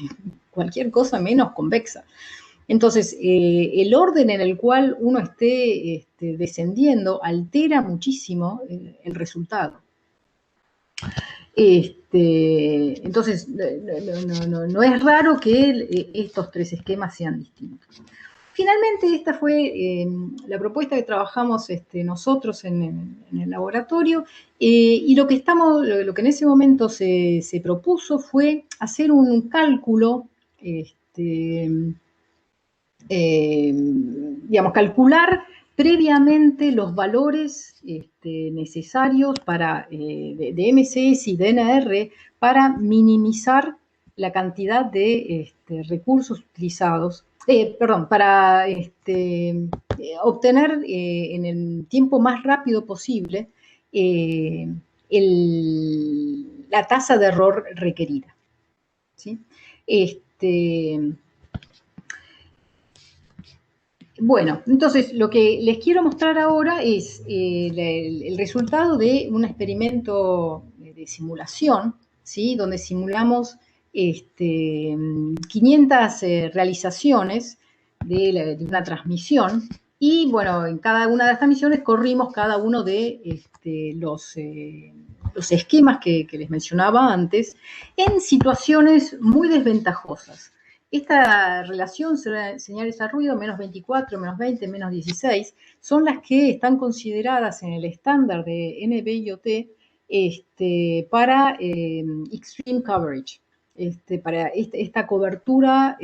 cualquier cosa menos convexa. Entonces, el orden en el cual uno esté descendiendo altera muchísimo el resultado. Entonces, no es raro que estos tres esquemas sean distintos. Finalmente, esta fue la propuesta que trabajamos nosotros en el laboratorio, y lo que en ese momento se propuso fue hacer un cálculo, digamos, calcular previamente los valores necesarios para, de MCS y de NR para minimizar la cantidad de recursos utilizados perdón, para obtener en el tiempo más rápido posible eh, la tasa de error requerida. ¿Sí? Este, bueno, entonces lo que les quiero mostrar ahora es el resultado de un experimento de simulación, ¿sí? Donde simulamos 500 realizaciones de una transmisión y, bueno, en cada una de estas misiones corrimos cada uno de los esquemas que les mencionaba antes en situaciones muy desventajosas. Esta relación señales a ruido, menos 24, menos 20, menos 16, son las que están consideradas en el estándar de NB-IoT para extreme coverage, para esta cobertura,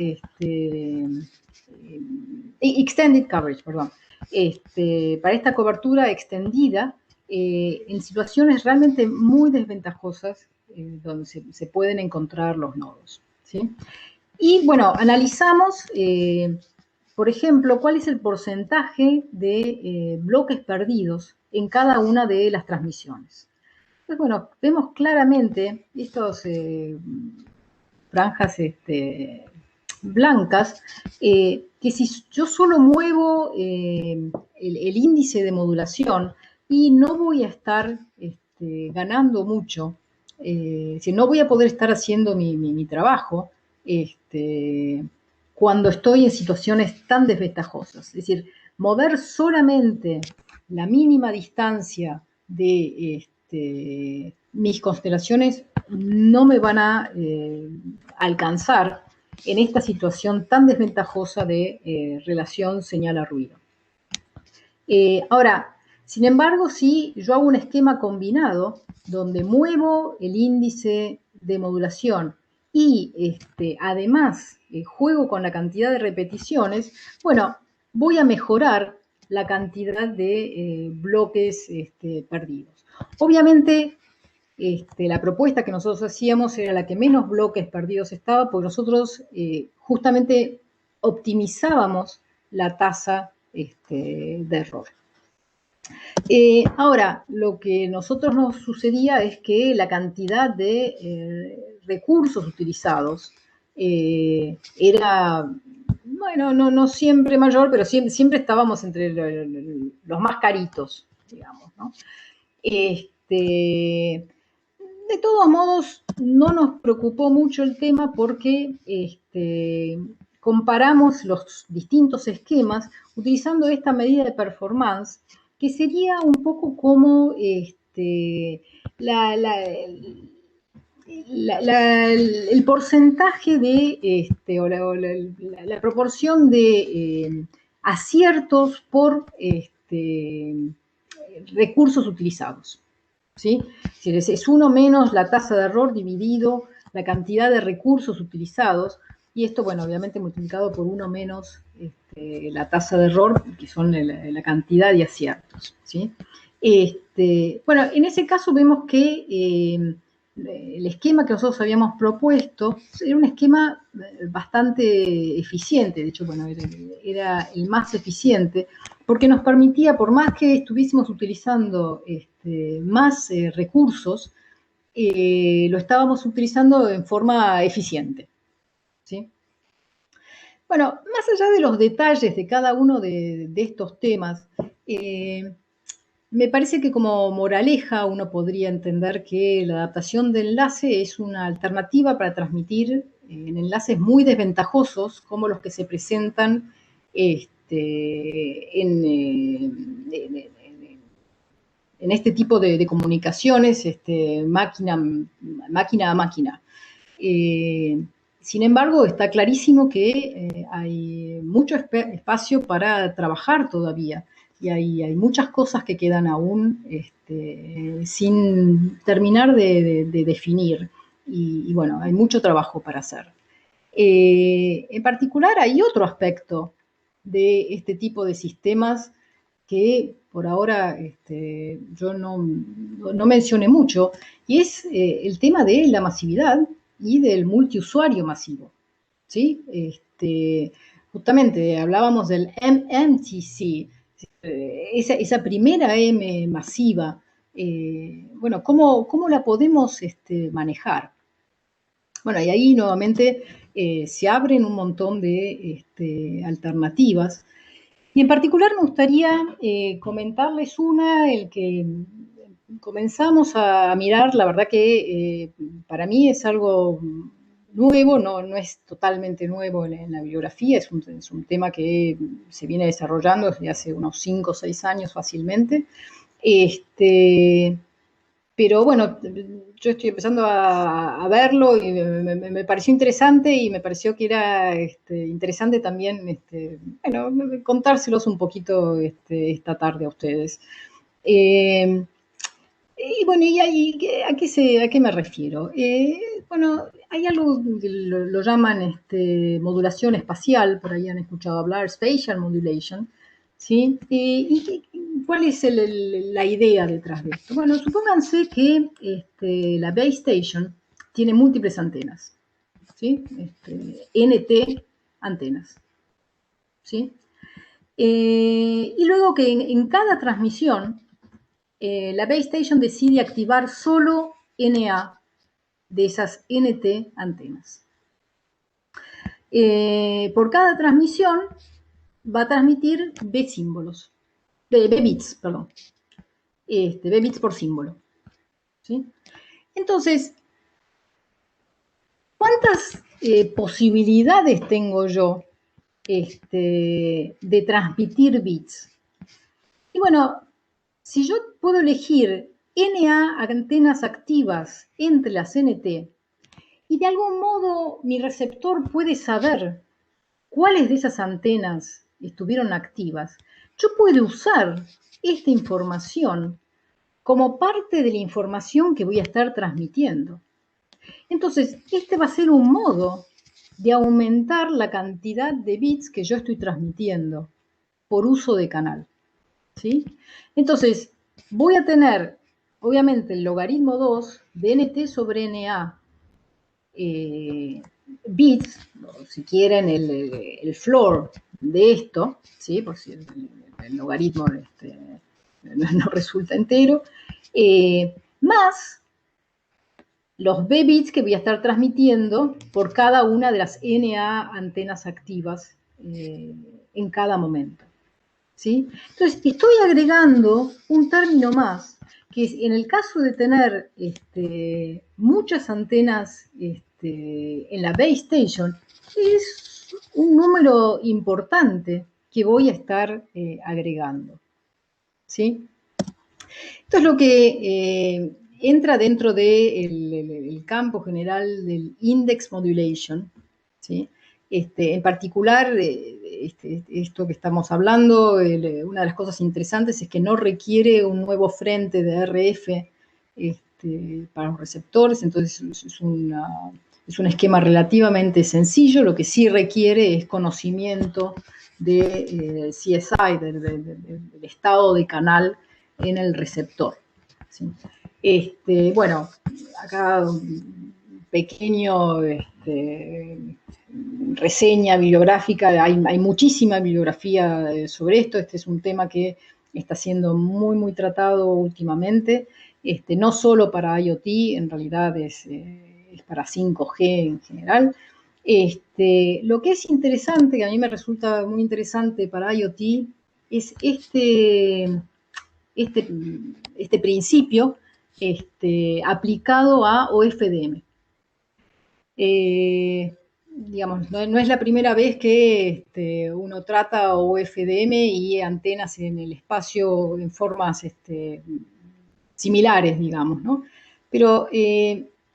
extended coverage, perdón, para esta cobertura extendida en situaciones realmente muy desventajosas donde se pueden encontrar los nodos, ¿sí? Y bueno, analizamos, por ejemplo, cuál es el porcentaje de bloques perdidos en cada una de las transmisiones. Entonces, bueno, vemos claramente estas franjas blancas, que si yo solo muevo el índice de modulación y no voy a estar ganando mucho, si no voy a poder estar haciendo mi trabajo, cuando estoy en situaciones tan desventajosas. Es decir, mover solamente la mínima distancia de mis constelaciones no me van a alcanzar en esta situación tan desventajosa de relación señal a ruido. Ahora, sin embargo, si yo hago un esquema combinado donde muevo el índice de modulación y además juego con la cantidad de repeticiones, bueno, voy a mejorar la cantidad de bloques perdidos. Obviamente, la propuesta que nosotros hacíamos era la que menos bloques perdidos estaba, porque nosotros justamente optimizábamos la tasa de error. Ahora, lo que nosotros nos sucedía es que la cantidad de recursos utilizados era, bueno, no siempre mayor, pero siempre estábamos entre los más caritos, digamos, ¿no? De todos modos, no nos preocupó mucho el tema porque comparamos los distintos esquemas utilizando esta medida de performance, que sería un poco como el porcentaje de, o la proporción de aciertos por recursos utilizados. ¿Sí? Es uno menos la tasa de error dividido la cantidad de recursos utilizados, y esto, bueno, obviamente multiplicado por uno menos la tasa de error, que son la cantidad de aciertos. ¿Sí? Bueno, en ese caso vemos que el esquema que nosotros habíamos propuesto era un esquema bastante eficiente, de hecho, bueno, era el más eficiente, porque nos permitía, por más que estuviésemos utilizando más recursos, lo estábamos utilizando en forma eficiente. ¿Sí? Bueno, más allá de los detalles de cada uno de estos temas, me parece que como moraleja uno podría entender que la adaptación de enlace es una alternativa para transmitir en enlaces muy desventajosos como los que se presentan en este tipo de comunicaciones máquina a máquina. Sin embargo, está clarísimo que hay mucho espacio para trabajar todavía y hay muchas cosas que quedan aún sin terminar de definir y bueno, hay mucho trabajo para hacer. En particular, hay otro aspecto de este tipo de sistemas que por ahora yo no mencioné mucho, y es el tema de la masividad y del multiusuario masivo. ¿Sí? justamente hablábamos del MMTC, esa primera M masiva, bueno, ¿cómo la podemos manejar? Bueno, y ahí nuevamente se abren un montón de alternativas. Y en particular me gustaría comentarles una, el que comenzamos a mirar, la verdad que para mí es algo nuevo, no es totalmente nuevo en la bibliografía, es un tema que se viene desarrollando desde hace unos 5 o 6 años fácilmente. Pero bueno, yo estoy empezando a verlo y me pareció interesante y me pareció que era interesante también bueno, contárselos un poquito esta tarde a ustedes. Eh, y bueno, ¿a qué me refiero? Bueno, hay algo que lo llaman modulación espacial, por ahí han escuchado hablar, spatial modulation, ¿sí? ¿Cuál es la idea detrás de esto? Bueno, supónganse que la base station tiene múltiples antenas, ¿sí? NT antenas, ¿sí? Y luego que en cada transmisión la base station decide activar solo NA de esas NT antenas. Por cada transmisión va a transmitir B símbolos, B bits, perdón, B bits por símbolo. ¿Sí? Entonces, ¿cuántas posibilidades tengo yo de transmitir bits? Y bueno, si yo puedo elegir NA antenas activas entre las NT y de algún modo mi receptor puede saber cuáles de esas antenas estuvieron activas, yo puedo usar esta información como parte de la información que voy a estar transmitiendo. Entonces, este va a ser un modo de aumentar la cantidad de bits que yo estoy transmitiendo por uso de canal. ¿Sí? Entonces, voy a tener, obviamente, el logaritmo 2 de NT sobre NA bits, o si quieren, el floor de esto, ¿sí? Por si el logaritmo no resulta entero, más los B bits que voy a estar transmitiendo por cada una de las NA antenas activas en cada momento. ¿Sí? Entonces, estoy agregando un término más, que es, en el caso de tener muchas antenas en la base station, es un número importante que voy a estar agregando. ¿Sí? Esto es lo que entra dentro del campo general del index modulation, ¿sí? En particular, esto que estamos hablando, una de las cosas interesantes es que no requiere un nuevo frente de RF para los receptores, entonces es un esquema relativamente sencillo, lo que sí requiere es conocimiento de CSI, del estado de canal en el receptor. ¿Sí? Bueno, acá un pequeño reseña bibliográfica, hay muchísima bibliografía sobre esto, este es un tema que está siendo muy tratado últimamente, no solo para IoT, en realidad es para 5G en general. Lo que es interesante, que a mí me resulta muy interesante para IoT, es este principio aplicado a OFDM. Digamos, no es la primera vez que uno trata OFDM y antenas en el espacio en formas similares, digamos, ¿no? Pero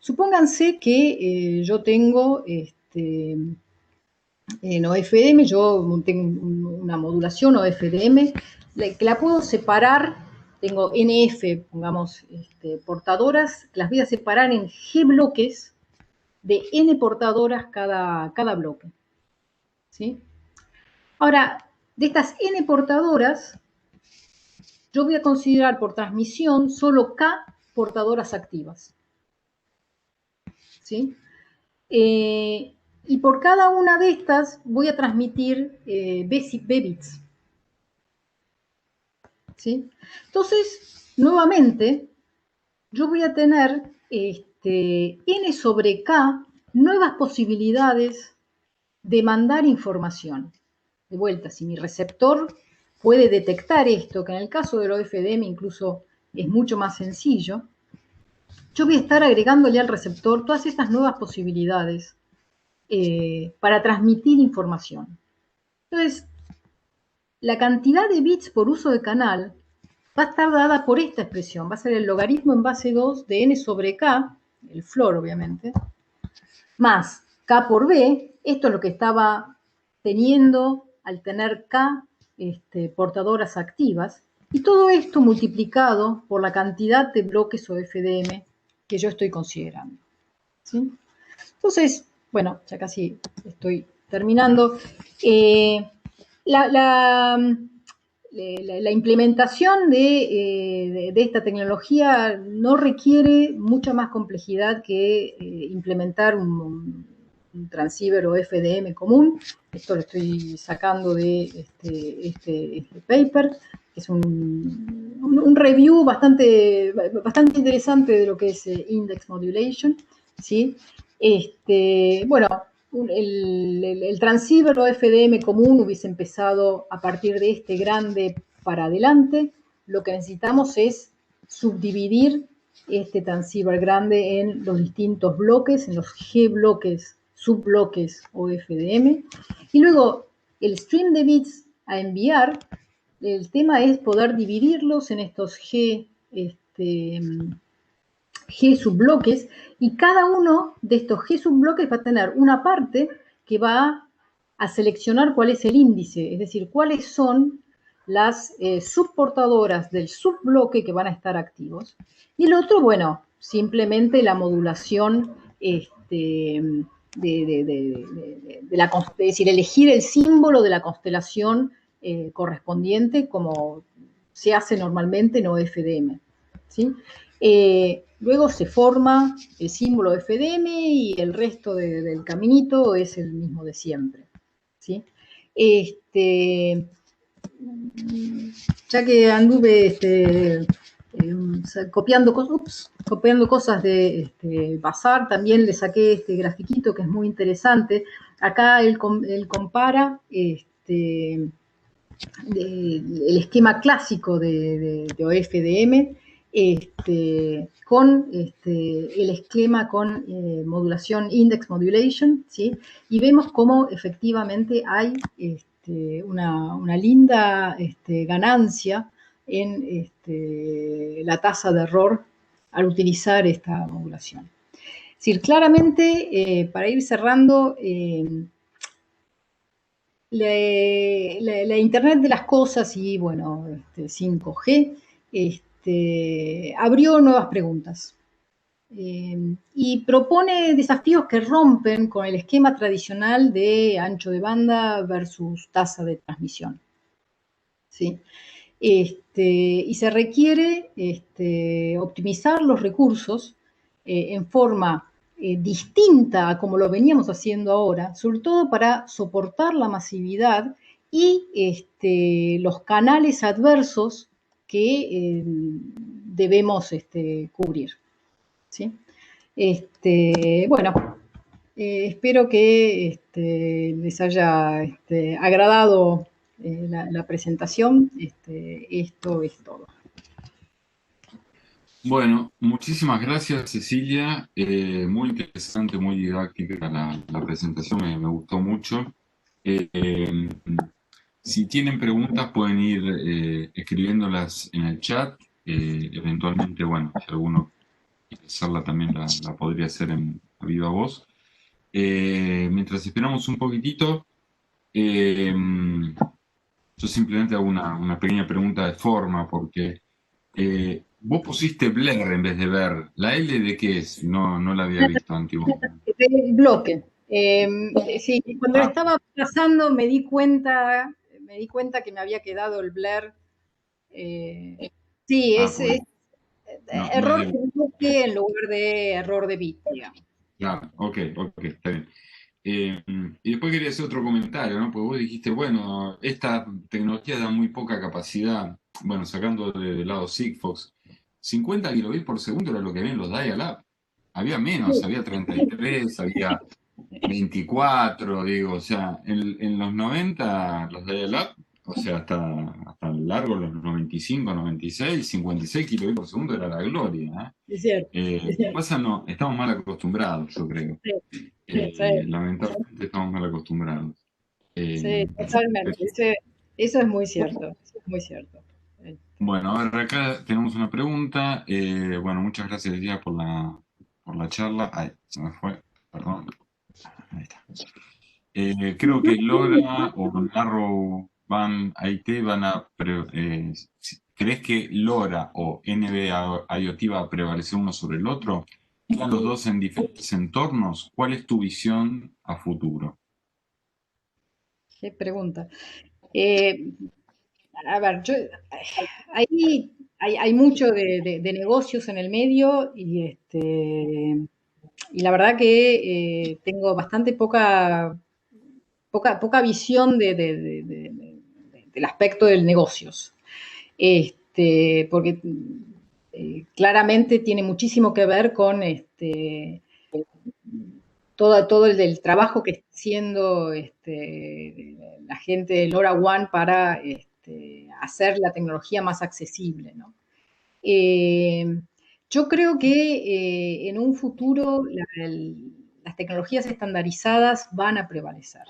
supónganse que yo tengo en OFDM, yo tengo una modulación OFDM, que la puedo separar, tengo NF, pongamos, portadoras, las voy a separar en G bloques de N portadoras cada bloque. ¿Sí? Ahora, de estas N portadoras, yo voy a considerar por transmisión solo K portadoras activas. ¿Sí? Y por cada una de estas voy a transmitir B-bits. ¿Sí? Entonces, nuevamente, yo voy a tener n sobre k nuevas posibilidades de mandar información. De vuelta, si mi receptor puede detectar esto, que en el caso del OFDM incluso es mucho más sencillo, yo voy a estar agregándole al receptor todas estas nuevas posibilidades para transmitir información. Entonces, la cantidad de bits por uso de canal va a estar dada por esta expresión, va a ser el logaritmo en base 2 de n sobre k, el floor obviamente, más k por b, esto es lo que estaba teniendo al tener k portadoras activas, y todo esto multiplicado por la cantidad de bloques o FDM que yo estoy considerando. ¿Sí? Entonces, bueno, ya casi estoy terminando. La implementación de esta tecnología no requiere mucha más complejidad que implementar un transceiver o FDM común. Esto lo estoy sacando de este paper, que es un review bastante interesante de lo que es index modulation, ¿sí? Bueno, el transceiver o FDM común hubiese empezado a partir de este grande para adelante. Lo que necesitamos es subdividir este transceiver grande en los distintos bloques, en los G bloques, subbloques o FDM. Y luego el stream de bits a enviar, el tema es poder dividirlos en estos G subbloques, y cada uno de estos G subbloques va a tener una parte que va a seleccionar cuál es el índice, es decir, cuáles son las subportadoras del subbloque que van a estar activos. Y el otro, bueno, simplemente la modulación es decir, elegir el símbolo de la constelación correspondiente como se hace normalmente en OFDM. ¿Sí? Luego se forma el símbolo FDM y el resto del caminito es el mismo de siempre. ¿Sí? Ya que anduve copiando cosas de Bazar, también le saqué este grafiquito que es muy interesante. Acá él compara el esquema clásico de OFDM con el esquema con modulación index modulation, ¿sí? Y vemos cómo efectivamente hay una linda ganancia en la tasa de error al utilizar esta modulación. Es decir, claramente, para ir cerrando, la Internet de las cosas y, bueno, 5G, abrió nuevas preguntas y propone desafíos que rompen con el esquema tradicional de ancho de banda versus tasa de transmisión. ¿Sí? Y se requiere optimizar los recursos en forma distinta a como lo veníamos haciendo ahora, sobre todo para soportar la masividad y los canales adversos que debemos cubrir. ¿Sí? Bueno, espero que les haya agradado la presentación. Esto es todo. Bueno, muchísimas gracias, Cecilia. Muy interesante, muy didáctica la presentación, me gustó mucho. Si tienen preguntas pueden ir escribiéndolas en el chat. Eventualmente, bueno, si alguno quiere hacerla también la podría hacer a viva voz. Mientras esperamos un poquitito, yo simplemente hago una pequeña pregunta de forma, porque vos pusiste Blair en vez de ver. ¿La L de qué es? No la había visto antiguamente. El bloque. Sí, cuando lo Ah, estaba pasando me di cuenta que me había quedado el Blair. Sí, es porque no es error de... de bloque en lugar de error de bit, digamos. Claro, ok, está bien. Y después quería hacer otro comentario, ¿no? Porque vos dijiste, bueno, esta tecnología da muy poca capacidad, bueno, sacando de lado Sigfox, 50 kilobits por segundo era lo que había en los dial-up. Había menos, había 33, había 24, digo, o sea, en los 90 los dial-up, o sea, hasta largo, los 95, 96, 56 kilobits por segundo era la gloria, ¿eh? Es cierto. Lo que pasa no, estamos mal acostumbrados, yo creo. Sí, sí, Lamentablemente estamos mal acostumbrados. sí, Eh, totalmente. Eso es muy cierto. Eso es muy cierto. bueno, a ver, acá tenemos una pregunta. Bueno, muchas gracias, Lidia, por la charla. Ay, se me fue, perdón. Ahí está. Creo que LoRa o Narrow Band IT van a... ¿crees que LoRa o NB-IoT va a prevalecer uno sobre el otro? ¿Están los dos en diferentes entornos? ¿Cuál es tu visión a futuro? Qué pregunta. Eh, a ver, ahí hay mucho de negocios en el medio y la verdad que tengo bastante poca visión del aspecto del negocios. Porque claramente tiene muchísimo que ver con todo el del trabajo que está haciendo la gente de LoRaWAN para hacer la tecnología más accesible, ¿no? Eh, yo creo que en un futuro las tecnologías estandarizadas van a prevalecer,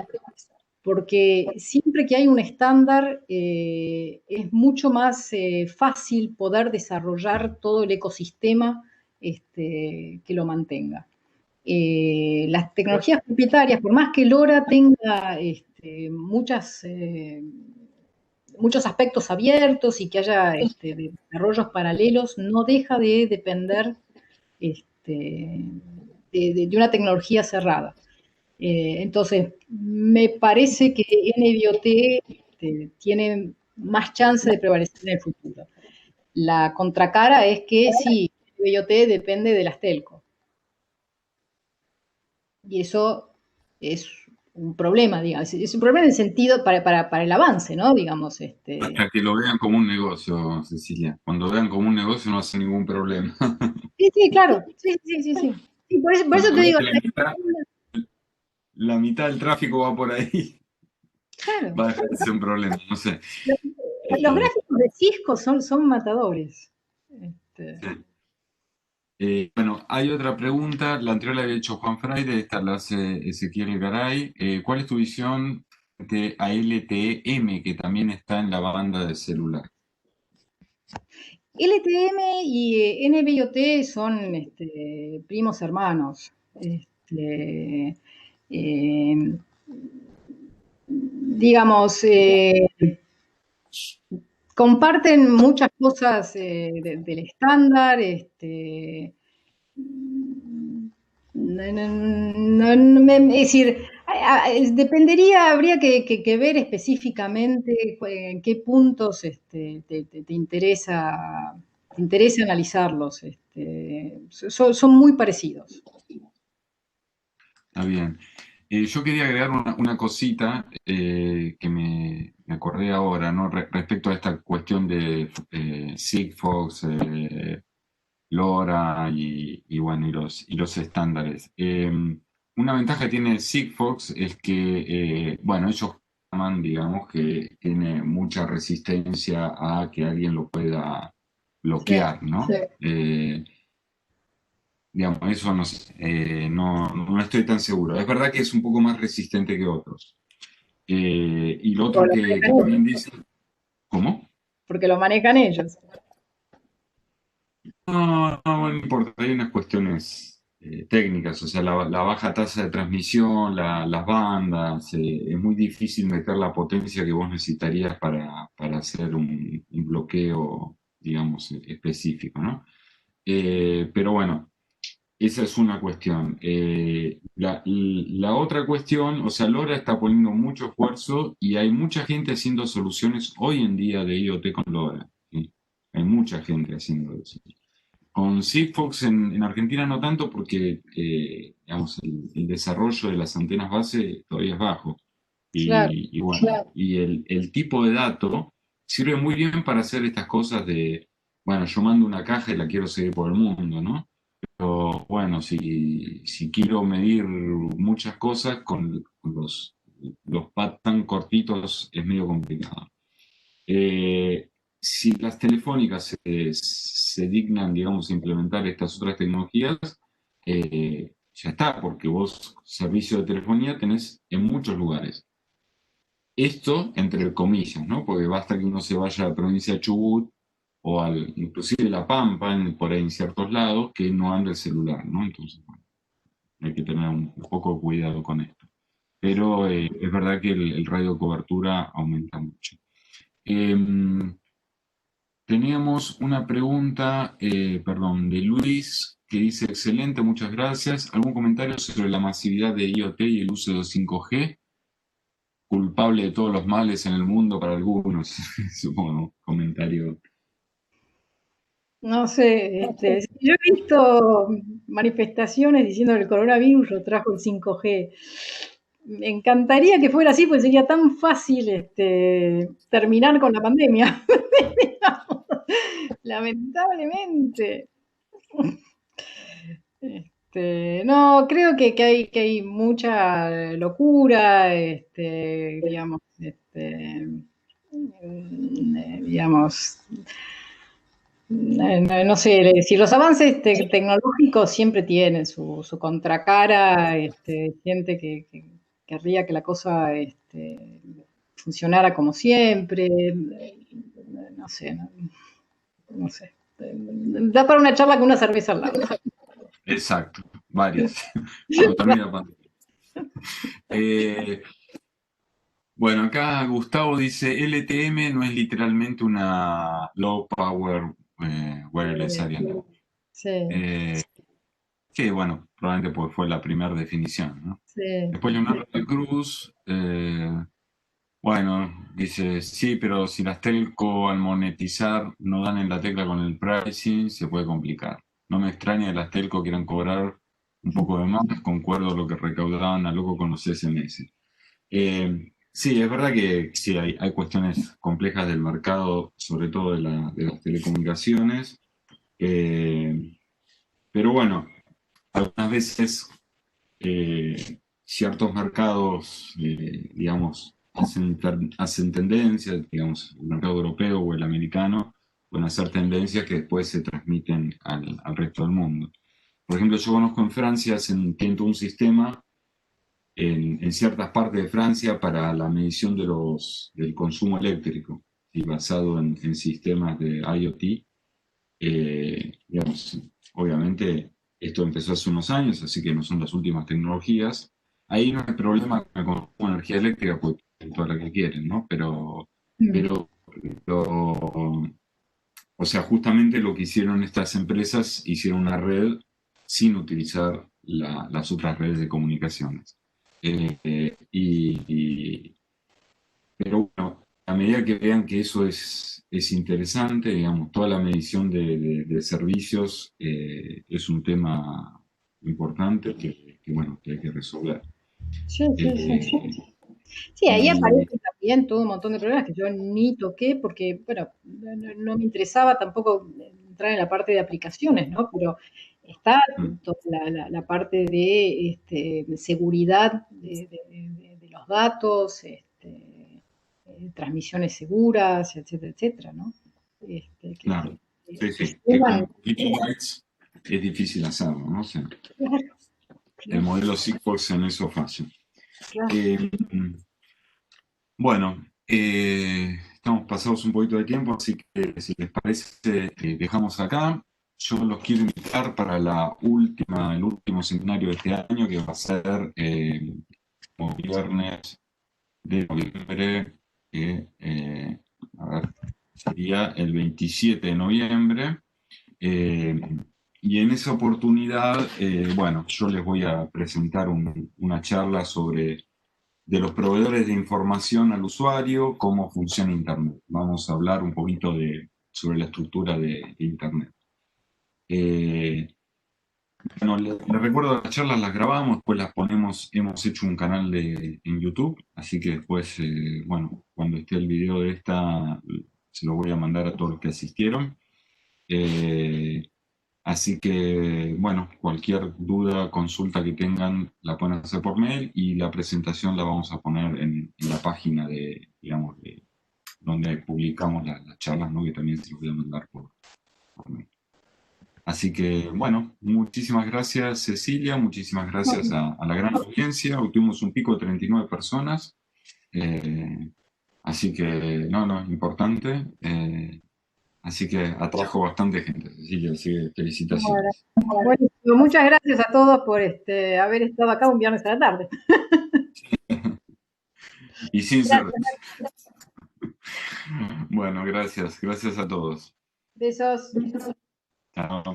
porque siempre que hay un estándar es mucho más fácil poder desarrollar todo el ecosistema que lo mantenga. Las tecnologías propietarias, por más que LoRa tenga muchos aspectos abiertos y que haya desarrollos paralelos, no deja de depender este, de una tecnología cerrada. Entonces, me parece que NBIOT tiene más chance de prevalecer en el futuro. La contracara es que sí, NBIOT depende de las telcos. Y eso es un problema, digamos. Es un problema en el sentido para el avance, ¿no? Digamos, Hasta que lo vean como un negocio, Cecilia. Cuando vean como un negocio no hace ningún problema. Sí, sí, claro. Sí, sí, sí, sí. Sí, por eso Cuando te vean digo, que la mitad del tráfico va por ahí, claro, va a dejar de ser un problema, no sé. los Eh, gráficos de Cisco son matadores. Este, sí. Bueno, hay otra pregunta, la anterior la había hecho Juan Fraide, esta la hace Ezequiel Garay. ¿Cuál es tu visión de ALTM, que también está en la banda de celular? LTM y NBIOT son primos hermanos. Eh, digamos, comparten muchas cosas del estándar. Es decir, habría que ver específicamente en qué puntos te interesa analizarlos. Son muy parecidos. Está bien. Yo quería agregar una cosita que me acordé ahora, ¿no? Respecto a esta cuestión de Sigfox, LoRa bueno, y los estándares. Una ventaja que tiene Sigfox es que, bueno, ellos llaman, digamos, que tiene mucha resistencia a que alguien lo pueda Sí, bloquear, ¿no? sí. Digamos, eso no sé, no estoy tan seguro. Es verdad que es un poco más resistente que otros. Y lo Porque otro lo que manejan también ellos. dicen, ¿cómo? Porque lo manejan ellos. No, no importa, hay unas cuestiones técnicas, o sea, la baja tasa de transmisión, las bandas, es muy difícil meter la potencia que vos necesitarías para hacer un bloqueo, digamos, específico, ¿no? Pero bueno, esa es una cuestión. La otra cuestión, o sea, LoRa está poniendo mucho esfuerzo y hay mucha gente haciendo soluciones hoy en día de IoT con LoRa, ¿sí? Hay mucha gente haciendo eso. Con Sigfox en Argentina no tanto porque digamos, el desarrollo de las antenas base todavía es bajo. Claro, Y bueno, y el tipo de dato sirve muy bien para hacer estas cosas de, bueno, yo mando una caja y la quiero seguir por el mundo, ¿no? Pero bueno, si quiero medir muchas cosas con los pads tan cortitos es medio complicado. Eh, si las telefónicas se dignan, digamos, a implementar estas otras tecnologías, ya está, porque vos servicio de telefonía tenés en muchos lugares. Esto entre comillas, ¿no? Porque basta que uno se vaya a la provincia de Chubut o inclusive La Pampa, por ahí en ciertos lados, que no anda el celular, ¿no? Entonces, bueno, hay que tener un poco de cuidado con esto. Pero es verdad que el radio de cobertura aumenta mucho. Em, Teníamos una pregunta, perdón, de Luis, que dice, excelente, muchas gracias. ¿Algún comentario sobre la masividad de IoT y el uso de 5G? Culpable de todos los males en el mundo para algunos, supongo, comentario. no sé, yo he visto manifestaciones diciendo que el coronavirus lo trajo el 5G. Me encantaría que fuera así, porque sería tan fácil terminar con la pandemia. Lamentablemente. No, creo que hay mucha locura, digamos, digamos, no sé, si los avances tecnológicos siempre tienen su contracara, gente que querría que la cosa funcionara como siempre, no sé, no sé. Da para una charla con una cerveza al lado. Exacto, varias. Cuando termine la pandemia. Eh, bueno, acá Gustavo dice, LTM no es literalmente una low power wireless area network. Sí, Eh, que bueno, probablemente pues fue la primera definición, ¿no? sí. Después Leonardo de Cruz, bueno, dice, sí, pero si las telco al monetizar no dan en la tecla con el pricing, se puede complicar. No me extraña que las telco quieran cobrar un poco de más, concuerdo lo que recaudaban a loco con los SMS. Sí, es verdad que sí, hay cuestiones complejas del mercado, sobre todo de las telecomunicaciones, eh, pero bueno, algunas veces ciertos mercados, digamos, hacen tendencias, digamos, el mercado europeo o el americano, pueden hacer tendencias que después se transmiten al resto del mundo. Por ejemplo, yo conozco en Francia, tienen todo un sistema en ciertas partes de Francia para la medición del consumo eléctrico, y basado en sistemas de IoT. Digamos, obviamente esto empezó hace unos años, así que no son las últimas tecnologías. Ahí no hay problema con el consumo de energía eléctrica, pues toda la que quieren, ¿no? Mm. Pero o sea, justamente lo que hicieron estas empresas, hicieron una red sin utilizar las otras redes de comunicaciones. Pero bueno, a medida que vean que eso es interesante, digamos, toda la medición de servicios es un tema importante bueno, que hay que resolver. Sí, sí, sí. Eh, Sí, ahí y aparece también todo un montón de problemas que yo ni toqué porque, bueno, no me interesaba tampoco entrar en la parte de aplicaciones, ¿no? Pero está mm, toda la parte de seguridad de los datos, transmisiones seguras, etcétera, etcétera, ¿no? claro, sí, Que sí, que suman. con gigabytes es difícil hacerlo, ¿no? O sea, Claro, el claro, modelo Sigfox en eso falla. claro. Eh, bueno, estamos pasados un poquito de tiempo, así que si les parece, dejamos acá. Yo los quiero invitar para el último seminario de este año, que va a ser como viernes de noviembre, que a ver, sería el 27 de noviembre. Eh, y en esa oportunidad, bueno, yo les voy a presentar una charla sobre de los proveedores de información al usuario, cómo funciona Internet. Vamos a hablar un poquito sobre la estructura de Internet. Eh, bueno, le recuerdo las charlas las grabamos, pues las ponemos, hemos hecho un canal en YouTube, así que después, bueno, cuando esté el video de esta, se lo voy a mandar a todos los que asistieron. Eh, Así que, bueno, cualquier duda, consulta que tengan, la pueden hacer por mail y la presentación la vamos a poner en la página de, digamos, donde publicamos las charlas, ¿no? Que también se los voy a mandar por mail. Así que, bueno, muchísimas gracias Cecilia, muchísimas gracias a la gran audiencia. Hoy tuvimos un pico de 39 personas, eh, así que, no, no, importante. Así que atrajo bastante gente, Cecilia, así que Bueno, felicitaciones. buenísimo. Muchas gracias a todos por haber estado acá un viernes a la tarde. Y sin ser... Gracias. Bueno, gracias, gracias a todos. Besos. Chao.